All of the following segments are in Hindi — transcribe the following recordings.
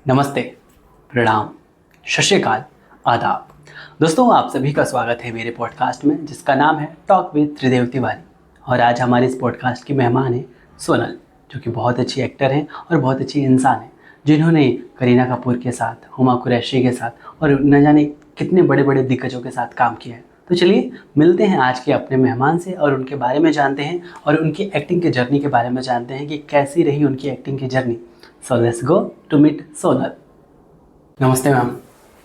नमस्ते, प्रणाम, सत श्री अकाल, आदाब। दोस्तों, आप सभी का स्वागत है मेरे पॉडकास्ट में जिसका नाम है टॉक विद त्रिदेव तिवारी। और आज हमारे इस पॉडकास्ट की मेहमान है सोनल, जो कि बहुत अच्छी एक्टर हैं और बहुत अच्छी इंसान हैं, जिन्होंने करीना कपूर के साथ, हुमा कुरैशी के साथ और न जाने कितने बड़े बड़े दिग्गजों के साथ काम किया है। तो चलिए मिलते हैं आज के अपने मेहमान से और उनके बारे में जानते हैं और उनकी एक्टिंग की जर्नी के बारे में जानते हैं कि कैसी रही उनकी एक्टिंग की जर्नी। So let's go to meet Sonal. नमस्ते मैम।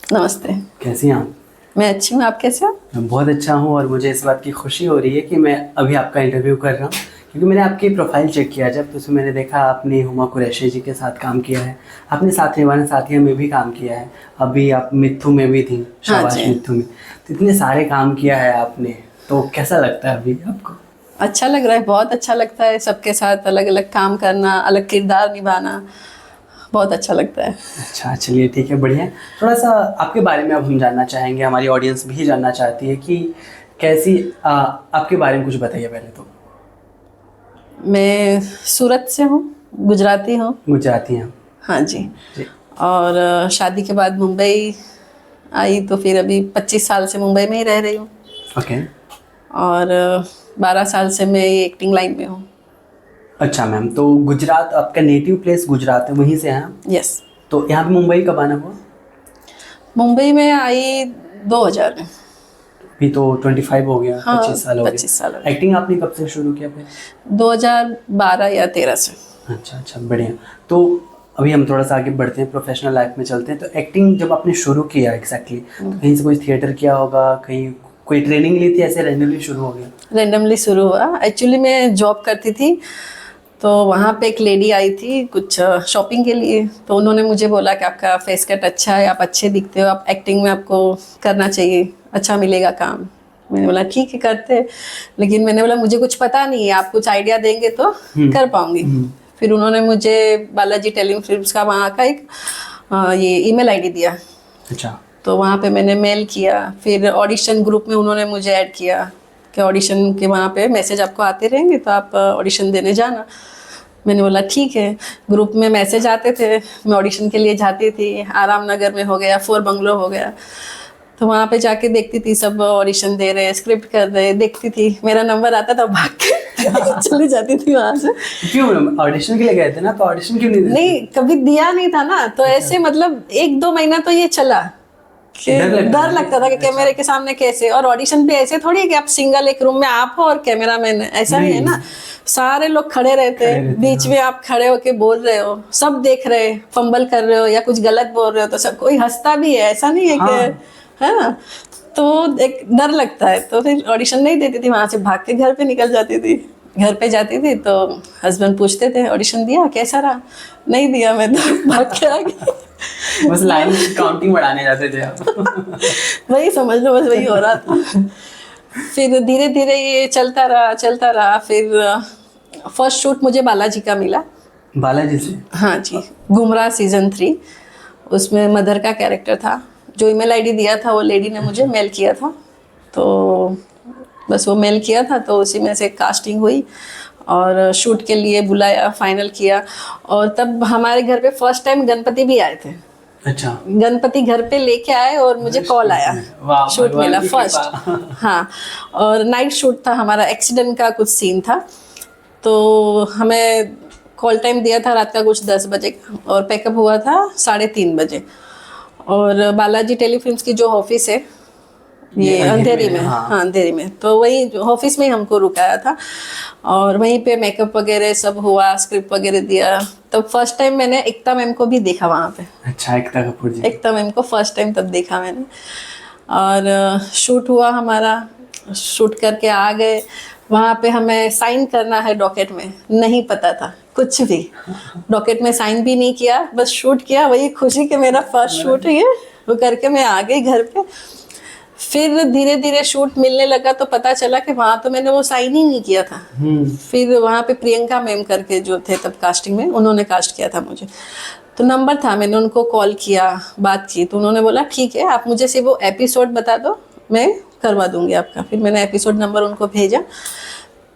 नमस्ते। कैसी हैं आप? मैं अच्छी हूँ, आप कैसे हो? मैं बहुत अच्छा हूँ और मुझे इस बात की खुशी हो रही है कि मैं अभी आपका इंटरव्यू कर रहा हूँ, क्योंकि मैंने आपकी प्रोफाइल चेक किया जब, तो उसमें मैंने देखा आपने हुमा कुरैशी जी के साथ काम किया है, आपने साथ निभाने साथिया में भी काम किया है, अभी आप मिथु में भी थी, शाबाश मिथु में। तो इतने सारे काम किया है आपने, तो कैसा लगता है अभी आपको? अच्छा लग रहा है, बहुत अच्छा लगता है। सबके साथ अलग अलग काम करना, अलग किरदार निभाना बहुत अच्छा लगता है। अच्छा, चलिए ठीक है, बढ़िया। थोड़ा सा आपके बारे में अब हम जानना चाहेंगे, हमारी ऑडियंस भी जानना चाहती है कि कैसी आपके बारे में कुछ बताइए पहले तो। मैं सूरत से हूँ, गुजराती हूँ। गुजराती हैं? हाँ जी। और शादी के बाद मुंबई आई, तो फिर अभी 25 साल से मुंबई में ही रह रही हूँ। ओके। और 12 साल से मैं ये एक्टिंग लाइन में हूँ। अच्छा मैम, तो गुजरात आपका नेटिव प्लेस गुजरात है, वहीं से हैं? यस। तो यहाँ पे मुंबई कब आना हुआ? मुंबई में आई 2000 में। अभी तो 25 हो गया। हाँ, 25 साल हो गए। 25 साल हो गए। एक्टिंग आपने कब से शुरू किया फिर? 2012 या 13 से। अच्छा, बढ़िया। तो अभी हम थोड़ा सा आगे बढ़ते हैं, प्रोफेशनल लाइफ में चलते हैं। तो एक्टिंग जब आपने शुरू किया एग्जैक्टली, तो कहीं से कोई थिएटर किया होगा, कहीं कोई ट्रेनिंग ली थी, ऐसे रैंडमली शुरू हो गया? रेंडमली शुरू हुआ। एक्चुअली मैं जॉब करती थी, तो वहाँ पे एक लेडी आई थी कुछ शॉपिंग के लिए। तो उन्होंने मुझे बोला कि आपका फेस कट अच्छा है, आप अच्छे दिखते हो, आप एक्टिंग में आपको करना चाहिए, अच्छा मिलेगा काम। मैंने बोला ठीक है, करते। लेकिन मैंने बोला मुझे कुछ पता नहीं है, आप कुछ आइडिया देंगे तो कर पाऊँगी। फिर उन्होंने मुझे बालाजी टेलीफिल्म्स का वहाँ का एक ये ईमेल आईडी दिया। अच्छा। तो वहाँ पे मैंने मेल किया। फिर ऑडिशन ग्रुप में उन्होंने मुझे ऐड किया कि ऑडिशन के वहाँ पे मैसेज आपको आते रहेंगे, तो आप ऑडिशन देने जाना। मैंने बोला ठीक है। ग्रुप में मैसेज आते थे, मैं ऑडिशन के लिए जाती थी। आराम नगर में हो गया, 4 बंगलो हो गया, तो वहाँ पे जाके देखती थी सब ऑडिशन दे रहे, स्क्रिप्ट कर रहे, देखती थी। मेरा नंबर आता था, भाग के चली जाती थी वहाँ से। क्यों? ऑडिशन के लिए गए थे ना, तो ऑडिशन क्यों नहीं देते? नहीं, कभी दिया नहीं था ना, तो ऐसे मतलब 1-2 महीना तो ये चला कि डर लगता था कि कैमरे के सामने कैसे। और ऑडिशन भी ऐसे थोड़ी है कि आप सिंगल एक रूम में आप हो और कैमरा मैन, ऐसा नहीं है ना। सारे लोग खड़े रहते हैं, बीच में आप खड़े होके बोल रहे हो, सब देख रहे, फंबल कर रहे हो या कुछ गलत बोल रहे हो तो सब कोई हंसता भी है, ऐसा नहीं है कि है ना। तो एक डर लगता है, तो फिर ऑडिशन नहीं देती थी, वहां से भाग के घर पे निकल जाती थी। घर पे जाती थी तो हस्बैंड पूछते थे ऑडिशन दिया, कैसा रहा? नहीं दिया, मैं तो भाग के आ गई। बस लाइन काउंटिंग बढ़ाने जाते थे आप। वही समझ लो, बस वही हो रहा था। फिर धीरे धीरे ये चलता रहा। फिर फर्स्ट शूट मुझे बालाजी का मिला। बालाजी से? हाँ जी, घुमरा सीजन 3, उसमें मदर का कैरेक्टर था। जो ईमेल आईडी दिया था वो लेडी ने मुझे मेल किया था, तो बस वो मेल किया था, तो उसी में से कास्टिंग हुई और शूट के लिए बुलाया, फाइनल किया। और तब हमारे घर पे फर्स्ट टाइम गणपति भी आए थे। अच्छा। गणपति घर पे लेके आए और मुझे कॉल आया, शूट मिला फर्स्ट। हाँ, और नाइट शूट था हमारा, एक्सीडेंट का कुछ सीन था, तो हमें कॉल टाइम दिया था रात का कुछ 10 बजे और पैकअप हुआ था 3:30 बजे। और बालाजी टेलीफिल्म्स की जो ऑफिस है ये अंधेरी में, हाँ अंधेरी में, तो वही ऑफिस में ही हमको रुकाया था और वहीं पे मेकअप वगैरह सब हुआ, स्क्रिप्ट वगैरह दिया। तब फर्स्ट टाइम मैंने एकता मैम को भी देखा वहाँ पे। अच्छा, एकता कपूर जी? एकता मैम को फर्स्ट टाइम तब देखा मैंने। और शूट हुआ हमारा, शूट करके आ गए। वहाँ पे हमें साइन करना है डॉकेट में, नहीं पता था कुछ भी, डॉकेट में साइन भी नहीं किया, बस शूट किया। वही खुशी कि मेरा फर्स्ट शूट है, वो करके मैं आ गई घर पे। फिर धीरे धीरे शूट मिलने लगा तो पता चला कि वहाँ तो मैंने वो साइन ही नहीं किया था। फिर वहाँ पे प्रियंका मैम करके जो थे तब कास्टिंग में, उन्होंने कास्ट किया था मुझे, तो नंबर था, मैंने उनको कॉल किया, बात की, तो उन्होंने बोला ठीक है, आप मुझे सिर्फ वो एपिसोड बता दो, मैं करवा दूंगी आपका। फिर मैंने एपिसोड नंबर उनको भेजा,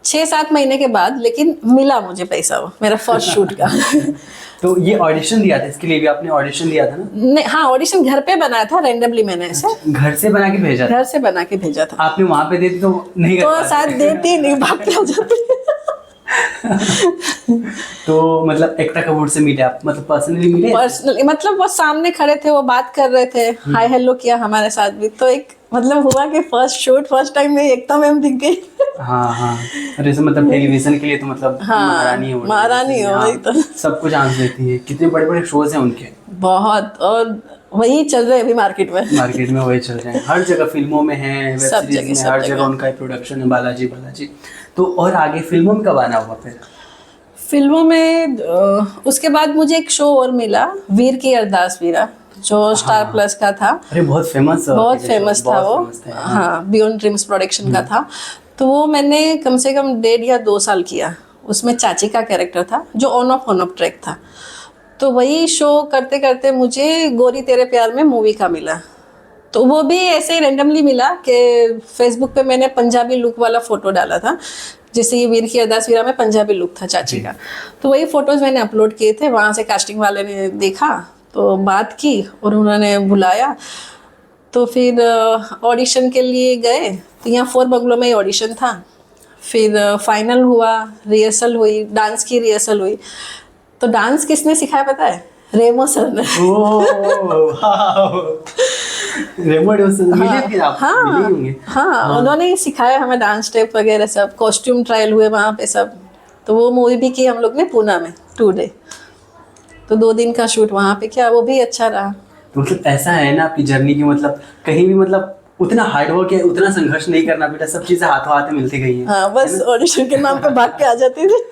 6-7 महीने के बाद, लेकिन मिला मुझे पैसा, वो मेरा फर्स्ट शूट का। तो ये ऑडिशन दिया था, इसके लिए भी आपने ऑडिशन दिया था ना? नहीं, हाँ, ऑडिशन घर पे बनाया था, रैंडमली मैंने ऐसे घर से बना के भेजा था? घर से बना के भेजा था। आपने वहां पे देती तो नहीं कर तो पाते। शायद देती नहीं, भाग के आ जाती। तो मतलब एकता कपूर से मिले आप, मतलब पर्सनली मिले? पर्सनली मतलब वो सामने खड़े थे, वो बात कर रहे थे, हाय हेलो किया हमारे साथ भी, तो एक मतलब हुआ कि फर्स्ट शूट फर्स्ट टाइम में एकता मैम दिख गई। हाँ हाँ, और जैसे मतलब टेलीविजन के लिए तो मतलब हाँ, महारानी हो, महारानी हो, वही तो। सब कुछ चांस देती है। कितने बड़े बड़े शोज हैं उनके, बहुत, और वही चल रहे हैं अभी मार्केट में। मार्केट में वही चल रहे हैं, हर जगह फिल्मों में है, वेब सब सीरीज जगह, में, सब हर जगह। जगह उनका प्रोडक्शन है, बालाजी बालाजी। तो और आगे फिल्मों में कब आना हुआ फिर? फिल्मों में उसके बाद मुझे एक शो और मिला, वीर की अरदास वीरा, जो स्टार प्लस का था। अरे बहुत फेमस था वो, हाँ, बियॉन्ड ड्रीम्स प्रोडक्शन का था। तो वो मैंने कम से कम 1.5 या 2 साल किया। उसमें चाची का कैरेक्टर था, जो ऑन ऑफ ट्रैक था। तो वही शो करते करते मुझे गोरी तेरे प्यार में मूवी का मिला। तो वो भी ऐसे ही रैंडमली मिला कि फेसबुक पे मैंने पंजाबी लुक वाला फोटो डाला था, जैसे ये वीर की अरदास वीरा में पंजाबी लुक था चाची का। तो वही फोटोज मैंने अपलोड किए थे, वहाँ से कास्टिंग वाले ने देखा, तो बात की और उन्होंने बुलाया। तो फिर ऑडिशन के लिए गए, तो यहाँ 4 बंगलों में ही ऑडिशन था। फिर फाइनल हुआ, रिहर्सल हुई, डांस की रिहर्सल हुई। तो डांस किसने सिखाया पता है? रेमो सर ने। रेमो सर मिले फिर आप? मिले ही होंगे। हाँ, उन्होंने ही सिखाया हमें डांस स्टेप वगैरह सब, कॉस्ट्यूम ट्रायल हुए वहाँ पे सब। तो वो मूवी भी की हम लोग ने पूना में 2 डे, तो 2 दिन का शूट वहाँ पे किया, वो भी अच्छा रहा। तो मतलब ऐसा है ना आपकी जर्नी की, मतलब कहीं भी मतलब उतना हार्डवर्क है, उतना संघर्ष नहीं करना बेटा, सब चीजें हाथों हाथ मिलती गई हैं। हाँ, बस ऑडिशन के नाम पे भाग के आ जाती थी।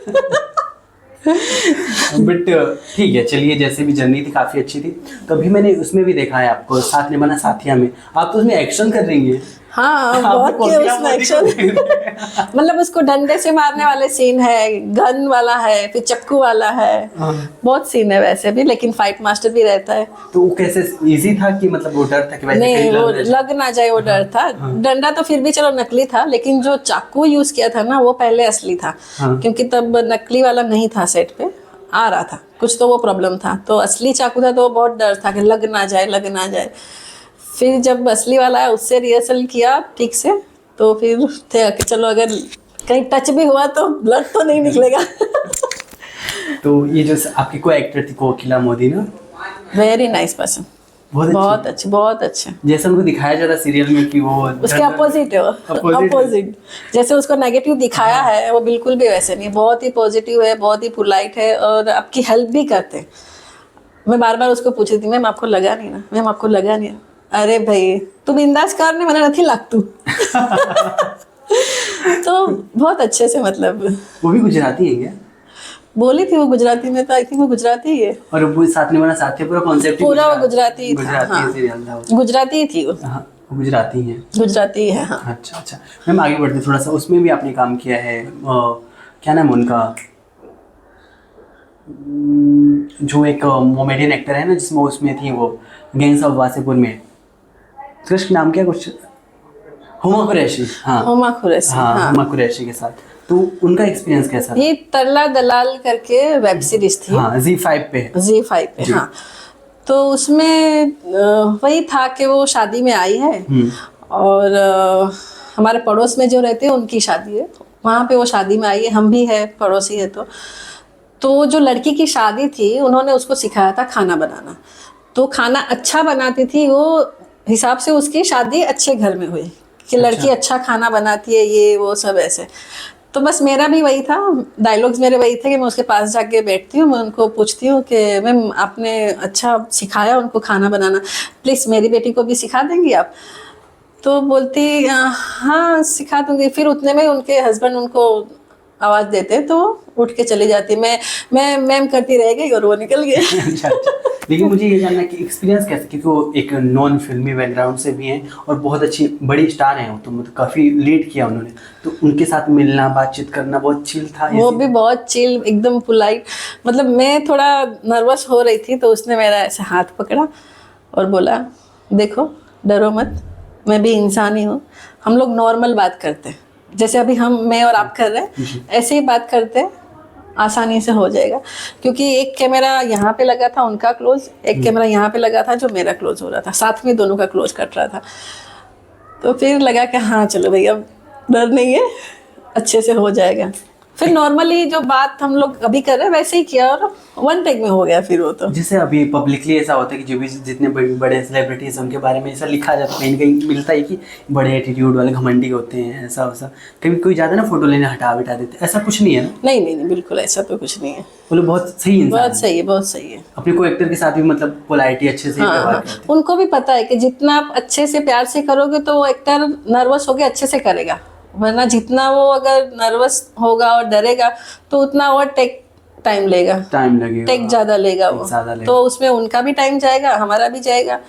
बट ठीक है, चलिए, जैसे भी जर्नी थी काफी अच्छी थी। तो अभी मैंने उसमें भी देखा है आपको, साथ निभाना साथिया में, आप तो उसमें एक्शन कर रही हैं। हाँ, बहुत किया उसमें एक्शन। मतलब उसको डंडे से मारने वाले सीन है, गन वाला है, फिर चक्कू वाला है, बहुत सीन है वैसे भी, लेकिन फाइट मास्टर भी रहता है। तो वो कैसे इजी था कि मतलब वो डर था कि वैसे नहीं, कहीं वो लग लग ना जाए, वो डर था। डंडा तो फिर भी चलो नकली था, लेकिन जो चाकू यूज किया था ना, वो पहले असली था। क्योंकि तब नकली वाला नहीं था सेट पे, आ रहा था कुछ, तो वो प्रॉब्लम था। तो असली चाकू था, तो बहुत डर था कि लग ना जाए। फिर जब असली वाला है, उससे रिहर्सल किया ठीक से, तो फिर थे कि चलो अगर कहीं टच भी हुआ तो ब्लड तो नहीं निकलेगा। तो ये जो आपकी को एक्टर थी कोकिला मोदी ना, वेरी नाइस पर्सन, बहुत अच्छे। जैसे उनको दिखाया जाता सीरियल में कि वो उसके अपोजिट है, अपोजिट। जैसे उसको नेगेटिव दिखाया है, वो बिल्कुल भी वैसे नहीं, बहुत ही पॉजिटिव है, बहुत ही पोलाइट है, और आपकी हेल्प भी करते हैं। मैं बार बार उसको पूछी थी, मैम आपको लगा नहीं ना, मैम आपको लगा नहीं? अरे भाई तू बिंदास कर, ने मैंने नहीं लाग तू। तो बहुत अच्छे से, मतलब वो भी गुजराती है क्या? बोली थी वो गुजराती में, तो आई थिंक वो गुजराती ही है। और वो साथ निभाना साथी पूरा कॉन्सेप्ट पूरा वो गुजराती था। हाँ, सीरियल था वो। गुजराती ही थी वो। हाँ, गुजराती है। गुजराती है, हाँ। अच्छा। मैम आगे बढ़ते थोड़ा सा, उसमें भी आपने काम किया है, क्या नाम उनका, जो एक मोमेडियन एक्टर है ना, जिसमें उसमें थी वो गैंग्स ऑफ वासेपुर में, उसका नाम क्या कुछ, हुमा कुरैशी। हाँ, हुमा कुरैशी। हाँ, हुमा कुरैशी के साथ। तो उनका एक्सपीरियंस कैसा था? ये तरला दलाल करके वेब सीरीज थी। हाँ, Z5 पे। Z5 पे, हाँ। तो उसमें वही था कि वो शादी में आई है, और हमारे पड़ोस में जो रहते हैं उनकी शादी है, वहाँ पे वो शादी में आई है, हम भी है, पड़ोसी है। तो जो लड़की की शादी थी, उन्होंने उसको सिखाया था खाना बनाना। तो खाना अच्छा बनाती थी, वो हिसाब से उसकी शादी अच्छे घर में हुई कि लड़की अच्छा खाना बनाती है, ये वो सब ऐसे। तो बस मेरा भी वही था, डायलॉग्स मेरे वही थे कि मैं उसके पास जाके बैठती हूँ, मैं उनको पूछती हूँ कि मैम आपने अच्छा सिखाया उनको खाना बनाना, प्लीज़ मेरी बेटी को भी सिखा देंगी आप? तो बोलती हाँ सिखा दूँगी। फिर उतने में उनके हस्बैंड उनको आवाज़ देते, तो उठ के चली जाती, मैं मैम करती रह गई और वो निकल गए। अच्छा। लेकिन मुझे ये जानना है कि एक्सपीरियंस कैसे, क्योंकि वो एक नॉन फिल्मी बैकग्राउंड से भी हैं और बहुत अच्छी बड़ी स्टार हैं वो, तो मतलब काफ़ी लीड किया उन्होंने, तो उनके साथ मिलना बातचीत करना बहुत चिल था? वो भी बहुत चिल, एकदम पोलाइट। मतलब मैं थोड़ा नर्वस हो रही थी, तो उसने मेरा ऐसे हाथ पकड़ा और बोला देखो डरो मत, मैं भी इंसान ही हूँ, हम लोग नॉर्मल बात करते हैं, जैसे अभी मैं और आप कर रहे हैं, ऐसे ही बात करते हैं, आसानी से हो जाएगा। क्योंकि एक कैमरा यहाँ पे लगा था उनका क्लोज, एक कैमरा यहाँ पे लगा था जो मेरा क्लोज हो रहा था, साथ में दोनों का क्लोज कट रहा था। तो फिर लगा कि हाँ चलो भैया डर नहीं है, अच्छे से हो जाएगा। फिर नॉर्मली जो बात हम लोग अभी कर रहे हैं वैसे ही किया और वन टेक में हो गया फिर वो। तो जैसे अभी पब्लिकली ऐसा होता है कि जो भी जितने बड़े सेलिब्रिटीज हैं उनके बारे में ऐसा लिखा जाता है, कहीं ना कहीं मिलता है कि बड़े एटीट्यूड वाले घमंडी होते हैं, ऐसा वैसा। कभी कोई ज़्यादा ना फोटो लेने हटा बिठा देते, ऐसा कुछ नहीं है ना? नहीं नहीं नहीं, बिल्कुल ऐसा तो कुछ नहीं है। वो लोग बहुत सही इंसान बहुत सही है, बहुत सही है। अपने को एक्टर के साथ भी मतलब पोलाइटी अच्छे से व्यवहार करते हैं। उनको भी पता है कि जितना आप अच्छे से प्यार से करोगे तो वो एक्टर नर्वस होके अच्छे से करेगा, वरना जितना वो अगर नर्वस होगा और डरेगा तो उतना और टाइम लगेगा, टेक ज़्यादा लेगा वो, तो उसमें उनका भी टाइम जाएगा, हमारा भी जाएगा।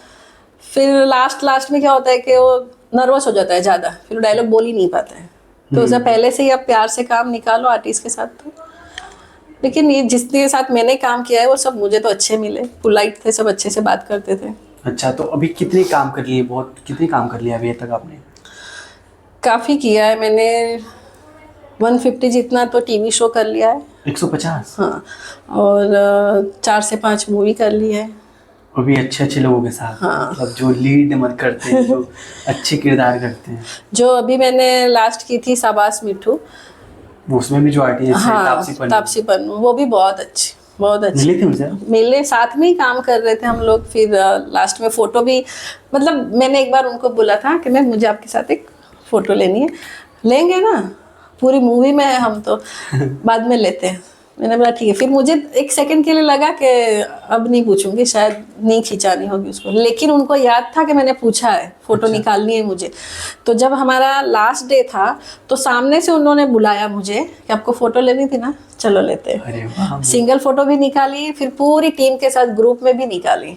फिर लास्ट में क्या होता है कि वो नर्वस हो जाता है ज़्यादा, फिर डायलॉग बोल ही नहीं पाता है। तो उसे पहले से ही आप प्यार से काम निकालो आर्टिस्ट के साथ। तो लेकिन ये जिसके साथ मैंने काम किया है वो सब मुझे तो अच्छे मिले, पोलाइट थे, सब अच्छे से बात करते थे। अच्छा, तो अभी कितने काम कर लिए, कितने काम कर लिया अभी तक आपने? काफ़ी किया है मैंने, 150 जितना तो टीवी शो कर लिया है। 150? हाँ, और 4 से 5 मूवी कर ली है। अभी अच्छे लोगों के साथ। हाँ। मतलब जो लीड मत करते हैं, जो अच्छे किरदार करते हैं। जो अभी मैंने लास्ट की थी शाबाश मिठू, उसमें भी जो आर्टिस्ट है हाँ, तापसी पन्नू, वो भी बहुत अच्छी मिले थे उनसे? मिले, साथ में ही काम कर रहे थे हम लोग। फिर लास्ट में फोटो भी, मतलब मैंने एक बार उनको बोला था कि मैं मुझे आपके साथ एक फ़ोटो लेनी है। लेंगे ना, पूरी मूवी में हम तो बाद में लेते हैं। मैंने बोला ठीक है। फिर मुझे एक सेकंड के लिए लगा कि अब नहीं पूछूंगी, शायद नहीं खिंचानी होगी उसको, लेकिन उनको याद था कि मैंने पूछा है, फ़ोटो निकालनी है मुझे। तो जब हमारा लास्ट डे था तो सामने से उन्होंने बुलाया मुझे कि आपको फ़ोटो लेनी थी ना, चलो लेते हैं। सिंगल फ़ोटो भी निकाली, फिर पूरी टीम के साथ ग्रुप में भी निकाली।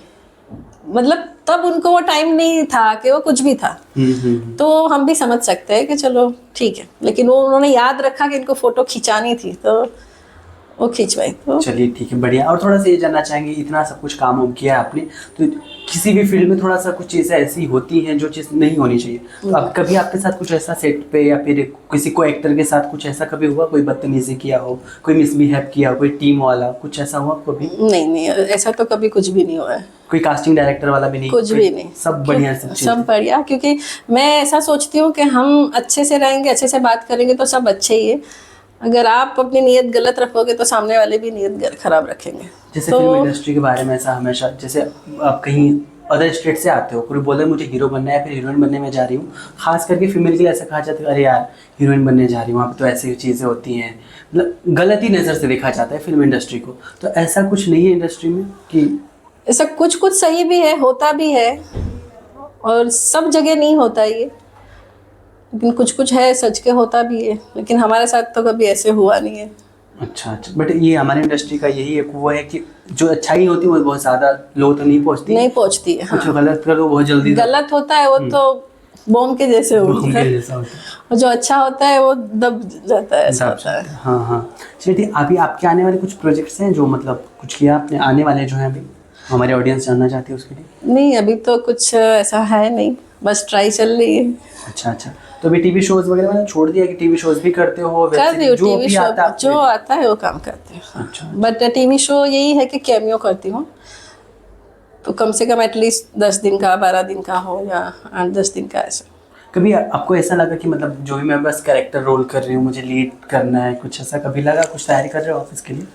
मतलब तब उनको वो टाइम नहीं था कि वो कुछ भी था। तो हम भी समझ सकते हैं कि चलो ठीक है, लेकिन वो उन्होंने याद रखा कि इनको फ़ोटो खिंचानी थी तो वो खिंचवाई। तो चलिए ठीक है, बढ़िया। और थोड़ा सा ये जानना चाहेंगे, इतना सब कुछ काम किया आपने, तो किसी भी फील्ड में थोड़ा सा कुछ चीज़ें ऐसी होती हैं जो चीज़ नहीं होनी चाहिए। तो अब कभी आपके साथ कुछ ऐसा सेट पे या फिर किसी को एक्टर के साथ कुछ ऐसा कभी हुआ, कोई बदतमीजी किया हो, कोई मिसबिहेव किया हो, कोई टीम वाला कुछ ऐसा हुआ कभी? नहीं, ऐसा तो कभी कुछ भी नहीं हुआ है। कोई कास्टिंग डायरेक्टर वाला भी नहीं? कुछ भी नहीं, सब बढ़िया, सब बढ़िया। क्योंकि मैं ऐसा सोचती हूँ कि हम अच्छे से रहेंगे, अच्छे से बात करेंगे तो सब अच्छे ही है। अगर आप अपनी नीयत गलत रखोगे तो सामने वाले भी नीयत खराब रखेंगे। जैसे फिल्म इंडस्ट्री के बारे में ऐसा हमेशा, जैसे आप कहीं अदर स्टेट से आते हो, कोई बोले मुझे हीरो बनना है, फिर हीरोइन बनने में जा रही हूँ, खास करके फीमेल के लिए ऐसा कहा जाता है, अरे यार हीरोइन बनने जा रही हूँ, वहाँ पे तो ऐसी चीज़ें होती हैं, मतलब गलत ही नज़र से देखा जाता है फिल्म इंडस्ट्री को। तो ऐसा कुछ नहीं है इंडस्ट्री में कि ऐसा कुछ सही भी है, होता भी है, और सब जगह नहीं होता ये, लेकिन कुछ है सच के होता भी है, लेकिन हमारे साथ तो कभी ऐसे हुआ नहीं है। अच्छा, बट ये हमारी इंडस्ट्री का यही एक वो है कि जो अच्छाई होती है वो बहुत ज़्यादा लोग तो नहीं पहुँचती है। हाँ। कुछ गलत करो बहुत जल्दी गलत होता है वो तो बॉम्ब के जैसे होता है, और जो अच्छा होता है वो दब जाता है, ऐसा होता है। हाँ। चलिए ठीक, अभी आपके आने वाले कुछ प्रोजेक्ट्स हैं जो मतलब कुछ किया आपने, आने वाले जो हैं अभी हमारे ऑडियंस जानना चाहती है उसके लिए? नहीं, अभी तो कुछ ऐसा है नहीं, बस ट्राई चल रही है। अच्छा, तो अभी टीवी शोज वगैरह मैंने छोड़ दिया कि टीवी शोज भी करते हो? कर रही हूँ टीवी शो, जो आता है वो काम करते हैं। अच्छा। बट टीवी शो यही है कि कैमियो करती हूँ, तो कम से कम एटलीस्ट 10 दिन का, 12 दिन का हो, या 8-10 दिन का ऐसा। कभी आपको ऐसा लगा कि मतलब जो भी मैं बस कैरेक्टर रोल कर रही हूँ, मुझे लीड करना है, कुछ ऐसा कभी लगा? कुछ तैयारी कर रहे हो ऑफिस के लिए?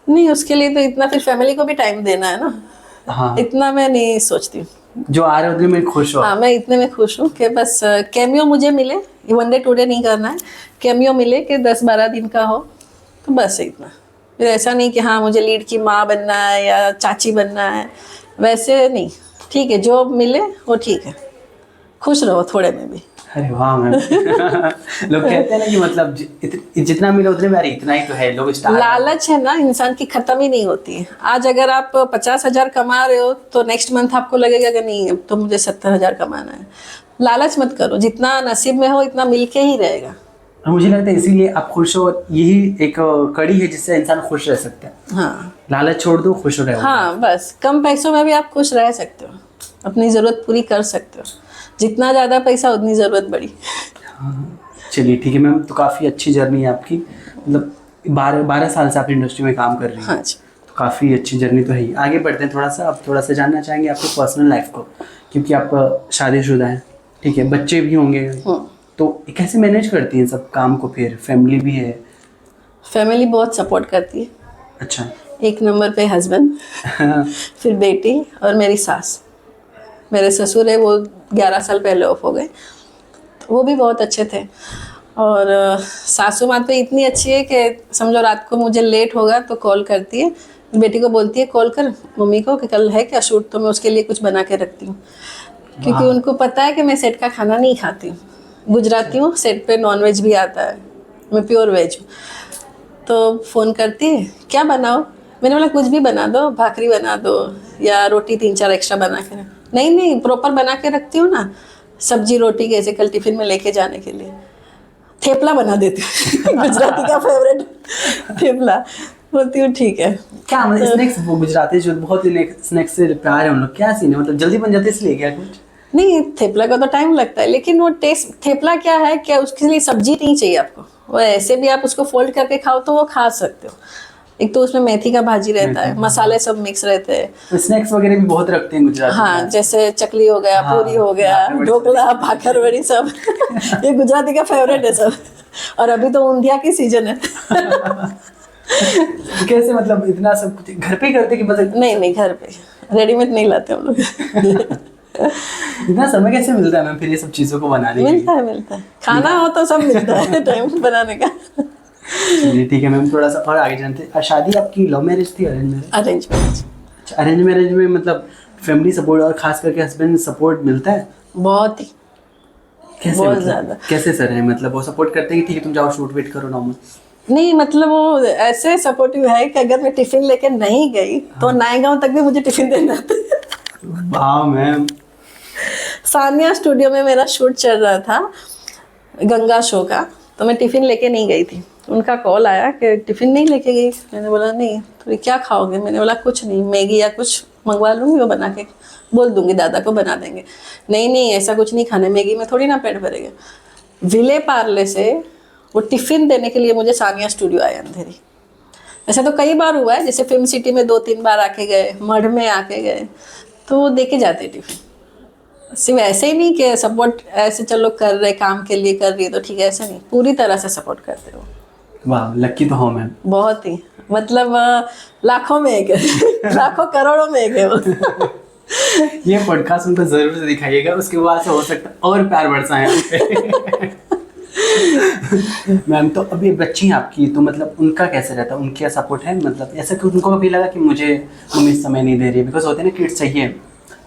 नहीं, उसके लिए तो इतना फिर फैमिली को भी टाइम देना है ना। हाँ। इतना मैं नहीं सोचती हूँ, जो आ रहे उतने में खुश हो। हाँ, मैं इतने में खुश हूँ कि बस कैमियो मुझे मिले, 1 डे 2 डे नहीं करना है, कैमियो मिले कि 10-12 दिन का हो, तो बस इतना। फिर ऐसा नहीं कि हाँ मुझे लीड की माँ बनना है या चाची बनना है, वैसे नहीं। ठीक है, जो मिले वो ठीक है, खुश रहो थोड़े में भी। अरे वाह मैम। लोग कहते हैं ना कि मतलब जितना मिले उतने में, अरे इतना ही तो है, लोग लालच है ना इंसान की, खत्म ही नहीं होती है। आज अगर आप 50,000 कमा रहे हो तो नेक्स्ट मंथ आपको लगेगा कि नहीं तो मुझे 70,000 कमाना है। लालच मत करो, जितना नसीब में हो इतना मिलके ही रहेगा। मुझे लगता है इसीलिए आप खुश हो, यही एक कड़ी है जिससे इंसान खुश रह सकता है। हाँ, लालच छोड़ दो, खुश रहो। हाँ, बस कम पैसों में भी आप खुश रह सकते हो, अपनी ज़रूरत पूरी कर सकते हो। जितना ज़्यादा पैसा उतनी ज़रूरत बड़ी। हाँ। चलिए ठीक है मैम, तो काफ़ी अच्छी जर्नी है आपकी, मतलब 12 साल से आप इंडस्ट्री में काम कर रही हैं। हाँ जी। तो काफ़ी अच्छी जर्नी तो है ही। आगे बढ़ते हैं थोड़ा सा, अब थोड़ा सा जानना चाहेंगे आपकी पर्सनल लाइफ को, क्योंकि आप शादीशुदा हैं, ठीक है, बच्चे भी होंगे, तो कैसे मैनेज करती हैं सब काम को, फिर फैमिली भी है? फैमिली बहुत सपोर्ट करती है। अच्छा। एक नंबर पे हस्बैंड, फिर बेटी और मेरी सास। मेरे ससुर है वो 11 साल पहले ऑफ हो गए, तो वो भी बहुत अच्छे थे। और सासू माँ तो इतनी अच्छी है कि समझो रात को मुझे लेट होगा तो कॉल करती है, बेटी को बोलती है कॉल कर मम्मी को कि कल है क्या शूट, तो मैं उसके लिए कुछ बना के रखती हूँ, क्योंकि उनको पता है कि मैं सेट का खाना नहीं खाती हूँ। गुजराती हूँ, सेट पे नॉनवेज भी आता है, मैं प्योर वेज हूँ। तो फ़ोन करती है क्या बनाओ, मैंने बोला कुछ भी बना दो, भाकरी बना दो या रोटी 3-4 एक्स्ट्रा बना के। नहीं प्रॉपर बना के रखती हूँ ना, सब्जी रोटी कैसे कल टिफिन में लेके जाने के लिए। थेपला बना देती हूँ गुजराती का फेवरेट थेपला। बोलती हूँ ठीक है। क्या मतलब स्नैक्स, वो गुजराती जो बहुत ही स्नैक्स से प्यार है उन लोग, क्या सीन है, मतलब जल्दी बन जाते इसलिए क्या कुछ? नहीं, थेपला का तो टाइम लगता है, लेकिन वो टेस्ट, थेपला क्या है, क्या उसके लिए सब्जी नहीं चाहिए आपको, वो ऐसे भी आप उसको फोल्ड करके खाओ तो वो खा सकते हो। एक तो उसमें मेथी का भाजी रहता है, मसाले सब मिक्स रहते हैं। स्नैक्स वगैरह भी बहुत रखते हैं गुजरात में। हाँ, जैसे चकली हो गया, पूरी हो गया, ढोकला, भाखरवड़ी सब ये गुजराती का फेवरेट है सब। और अभी तो ऊंधिया की सीजन है। कैसे, मतलब इतना सब कुछ घर पे ही करते कि मतलब? नहीं, घर पे, रेडीमेड नहीं लाते हम लोग। इतना समय कैसे मिलता है मैम फिर ये सब चीज़ों को बनाने के लिए? मिलता है, खाना हो तो सब मिलता है टाइम बनाने का। चलिए ठीक है मैम, थोड़ा सा और आगे जानते हैं। शादी आपकी लव मैरिज थी अरेंज मैरिज? Arrange marriage. अच्छा, अरेंज मैरिज में मतलब फैमिली सपोर्ट और खास करके हस्बैंड सपोर्ट मिलता है? बहुत ही, कैसे, बहुत मतलब ज़्यादा। कैसे सर है, मतलब वो सपोर्ट करते हैं कि ठीक है तुम जाओ शूट वेट करो नॉर्मल? नहीं, मतलब वो ऐसे सपोर्टिव है कि अगर मैं टिफिन लेके नहीं गई तो नायगांव तक भी मुझे टिफिन देना आता है। वाह मैम। सानिया स्टूडियो में मेरा शूट चल रहा था गंगा शो का, तो मैं टिफिन लेके नहीं गई थी। उनका कॉल आया कि टिफिन नहीं लेके गई। मैंने बोला नहीं, तो क्या खाओगे? मैंने बोला कुछ नहीं, मैगी या कुछ मंगवा लूँगी, वो बना के बोल दूँगी दादा को बना देंगे। नहीं ऐसा कुछ नहीं खाना, मैगी में थोड़ी ना पेट भरेगा। विले पार्ले से वो टिफ़िन देने के लिए मुझे सानिया स्टूडियो आया अंधेरी। ऐसा तो कई बार हुआ है, जैसे फिल्म सिटी में 2-3 बार आके गए, मढ़ में आके गए, तो वो दे के जाते टिफ़िन। सिर्फ ऐसे ही नहीं कि सपोर्ट ऐसे चलो कर रहे, काम के लिए कर रही है तो ठीक है, ऐसे नहीं, पूरी तरह से सपोर्ट करते हो। वाह, लकी तो हो मैम। बहुत ही, मतलब लाखों में एक है। लाखों करोड़ों में एक है वो। ये पॉडकास्ट उनको जरूर से दिखाइएगा, उसके बाद से हो सकता है और प्यार बरसाएं आप पे। मैम, तो अभी बच्ची हैं आपकी, तो मतलब उनका कैसे रहता है, उनका सपोर्ट है, मतलब ऐसा कि उनको भी लगा कि मुझे मम्मी समय नहीं दे रही है, बिकॉज होते हैं ना किड्स चाहिए,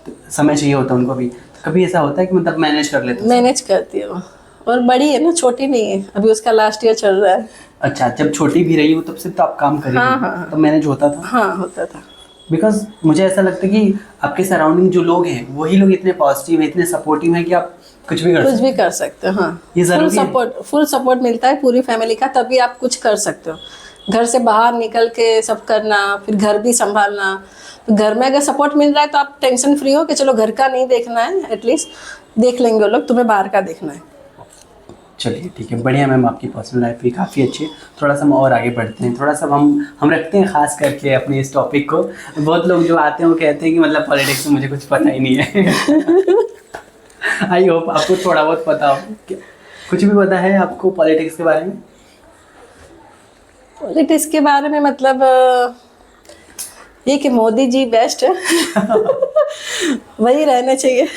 तो समय चाहिए होता है उनको भी, कभी ऐसा होता है कि मतलब मैनेज कर लेते हैं? मैनेज करती है वो, और बड़ी है ना, छोटी नहीं है, अभी उसका लास्ट ईयर चल रहा है। अच्छा, जब छोटी भी रही हो तब से तो आप काम करें? हाँ। तब मैनेज होता था? हाँ, होता था। बिकॉज मुझे ऐसा लगता है कि आपके सराउंडिंग जो लोग हैं वही लोग इतने पॉजिटिव हैं, इतने सपोर्टिव हैं कि आप कुछ भी कर सकते हो। हाँ, ये जरूरी है। फुल सपोर्ट मिलता है पूरी फैमिली का, तभी आप कुछ कर सकते हो। घर से बाहर निकल के सब करना, फिर घर भी संभालना, तो घर में अगर सपोर्ट मिल रहा है तो आप टेंशन फ्री हो कि चलो घर का नहीं देखना है, एटलीस्ट देख लेंगे वो लोग, तुम्हें बाहर का देखना है। चलिए ठीक है, बढ़िया मैम, आपकी पर्सनल लाइफ भी काफ़ी अच्छी है। थोड़ा सा हम और आगे बढ़ते हैं, थोड़ा सा हम रखते हैं खास करके अपने इस टॉपिक को। बहुत लोग जो आते हैं वो कहते हैं कि मतलब पॉलिटिक्स में मुझे कुछ पता ही नहीं है। आई होप आपको थोड़ा बहुत पता हो। कुछ भी पता है आपको पॉलिटिक्स के बारे में? पॉलिटिक्स के बारे में मतलब ये कि मोदी जी बेस्ट है। वही रहने चाहिए,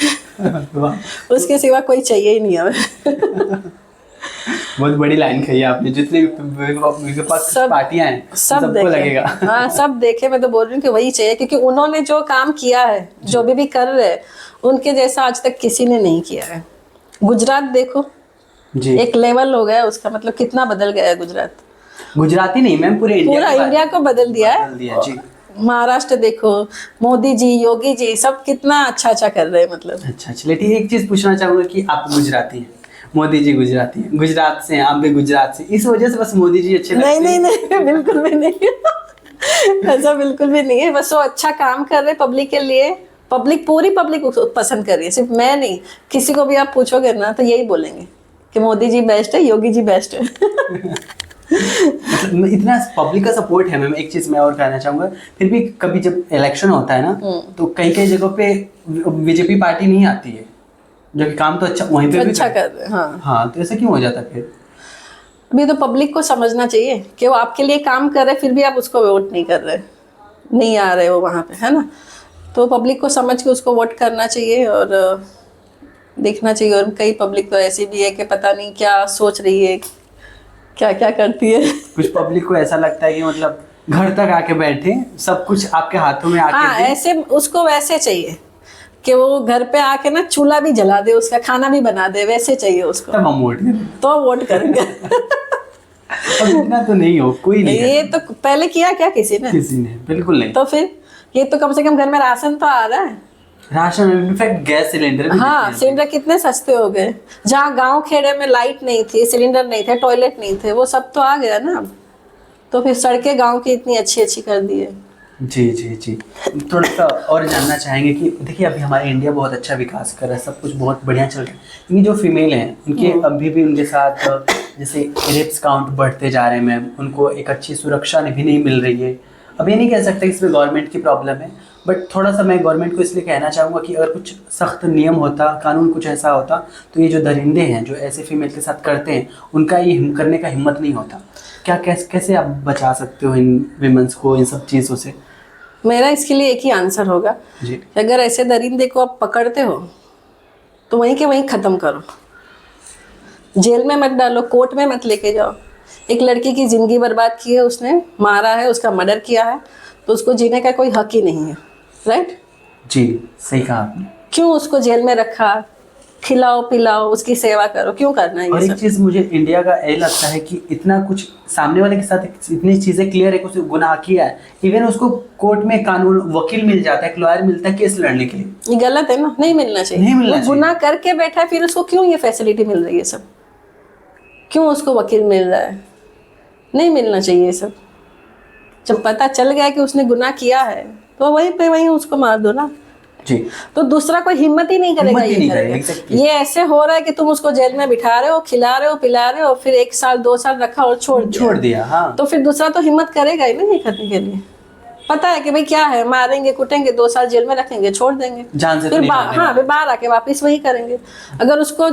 उसके सिवा कोई चाहिए ही नहीं हमें। बहुत बड़ी लाइन कही आपने, जितने भी पार्टियां हैं सबको लगेगा। हाँ, सब देखे, मैं तो बोल रही हूँ कि वही चाहिए, क्योंकि उन्होंने जो काम किया है, जो भी कर रहे हैं, उनके जैसा आज तक किसी ने नहीं किया है। गुजरात देखो जी, एक लेवल हो गया उसका, मतलब कितना बदल गया है गुजरात। गुजराती नहीं मैम, पूरे इंडिया को बदल दिया है जी। महाराष्ट्र देखो, मोदी जी, योगी जी, सब कितना अच्छा कर रहे हैं, मतलब। अच्छा, चलिए ठीक है, एक चीज पूछना चाहूंगा कि आप गुजराती हैं, मोदी जी गुजराती हैं, गुजरात से हैं, आप भी गुजरात से, इस वजह से बस मोदी जी अच्छे लगते हैं? नहीं, बिल्कुल भी नहीं। ऐसा बिल्कुल भी नहीं है, बस वो अच्छा काम कर रहे पब्लिक के लिए, पूरी पब्लिक पसंद कर रही है, सिर्फ मैं नहीं, किसी को भी आप पूछोगे ना तो यही बोलेंगे कि मोदी जी बेस्ट है, योगी जी बेस्ट है। मतलब इतना पब्लिक का सपोर्ट है मैम। एक चीज मैं और कहना चाहूंगा, फिर भी कभी जब इलेक्शन होता है ना, तो कई कई जगहों पे बीजेपी पार्टी नहीं आती है, जो कि काम तो अच्छा वहीं पे भी अच्छा कर रहे हैं, हाँ। हाँ, तो ऐसा क्यों हो जाता है फिर? अभी तो पब्लिक को समझना चाहिए कि वो आपके लिए काम कर रहे, फिर भी आप उसको वोट नहीं कर रहे, नहीं आ रहे हो वहाँ पे, है ना। तो पब्लिक को समझ के उसको वोट करना चाहिए और देखना चाहिए। और कई पब्लिक तो ऐसी भी है कि पता नहीं क्या सोच रही है, क्या क्या करती है। कुछ पब्लिक को ऐसा लगता है कि मतलब घर तक आके बैठे, सब कुछ आपके हाथों में आके हाँ, दे। ऐसे उसको वैसे चाहिए कि वो घर पे आके ना चूल्हा भी जला दे, उसका खाना भी बना दे, वैसे चाहिए उसको, तब हम वोट करें। तो वोट करेंगे। अब इतना तो नहीं हो, कोई नहीं ये करता। तो पहले किया क्या किसी ने? किसी ने बिल्कुल नहीं। तो फिर ये तो कम से कम घर में राशन तो आ रहा है। राशन, इनफैक्ट गैस सिलेंडर भी हाँ, देते हैं। सिलेंडर कितने सस्ते हो गए। जहाँ गांव खेड़े में लाइट नहीं थी, सिलेंडर नहीं थे, टॉयलेट नहीं थे, वो सब तो आ गया ना अब। तो फिर सड़कें गांव की इतनी अच्छी अच्छी कर दी है। जी जी जी। थोड़ा सा और जानना चाहेंगे कि देखिए अभी हमारा इंडिया बहुत अच्छा विकास कर रहा है, सब कुछ बहुत बढ़िया चल रहा है। ये जो फीमेल हैं उनके अभी भी उनके साथ जैसे रेप्स काउंट बढ़ते जा रहे हैं मैम, उनको एक अच्छी सुरक्षा भी नहीं मिल रही है। अब ये नहीं कह सकते इसमें गवर्नमेंट की प्रॉब्लम है, बट थोड़ा सा मैं गवर्नमेंट को इसलिए कहना चाहूँगा कि अगर कुछ सख्त नियम होता, कानून कुछ ऐसा होता, तो ये जो दरिंदे हैं जो ऐसे फीमेल के साथ करते हैं, उनका ये करने का हिम्मत नहीं होता। क्या कैसे आप बचा सकते हो इन विमेंस को इन सब चीज़ों से? मेरा इसके लिए एक ही आंसर होगा जी। कि अगर ऐसे दरिंदे को आप पकड़ते हो तो वहीं के वहीं ख़त्म करो, जेल में मत डालो, कोर्ट में मत लेके जाओ। एक लड़की की ज़िंदगी बर्बाद की है, उसने मारा है, उसका मर्डर किया है, तो उसको जीने का कोई हक ही नहीं है, राइट? जी, सही कहा आपने। क्यों उसको जेल में रखा? खिलाओ पिलाओ, उसकी सेवा करो, क्यों करना है और ये एक सब? चीज़ मुझे इंडिया का ये लगता है कि इतना कुछ सामने वाले के साथ इतनी चीज़ें क्लियर है कि उसने गुनाह किया है, इवन उसको कोर्ट में कानून वकील मिल जाता है, एक लॉयर मिलता है केस लड़ने के लिए। ये गलत है ना, नहीं मिलना चाहिए। नहीं मिलना वो चाहिए। गुनाह करके बैठा है, फिर उसको क्यों ये फैसिलिटी मिल रही है सब? क्यों उसको वकील मिल रहा है? नहीं मिलना चाहिए ये सब। जब पता चल गया कि उसने गुनाह किया है तो वहीं पे वहीं उसको मार दो ना। जी। तो दूसरा कोई हिम्मत ही नहीं करेगा हिम्मत ही ये नहीं करने करेगा, की। exactly। ये ऐसे हो रहा है कि तुम उसको जेल में बिठा रहे हो, खिला रहे हो, पिला रहे हो, फिर 1 साल 2 साल रखा और छोड़ दिया। हाँ। तो फिर दूसरा तो हिम्मत करेगा ही ना ये करने के लिए। पता है कि भाई क्या है, मारेंगे कुटेंगे, 2 साल जेल में रखेंगे, छोड़ देंगे, जान से तो फिर नहीं मारने हाँ, वाले। फिर बाहर आके वापस वही करेंगे। अगर उसको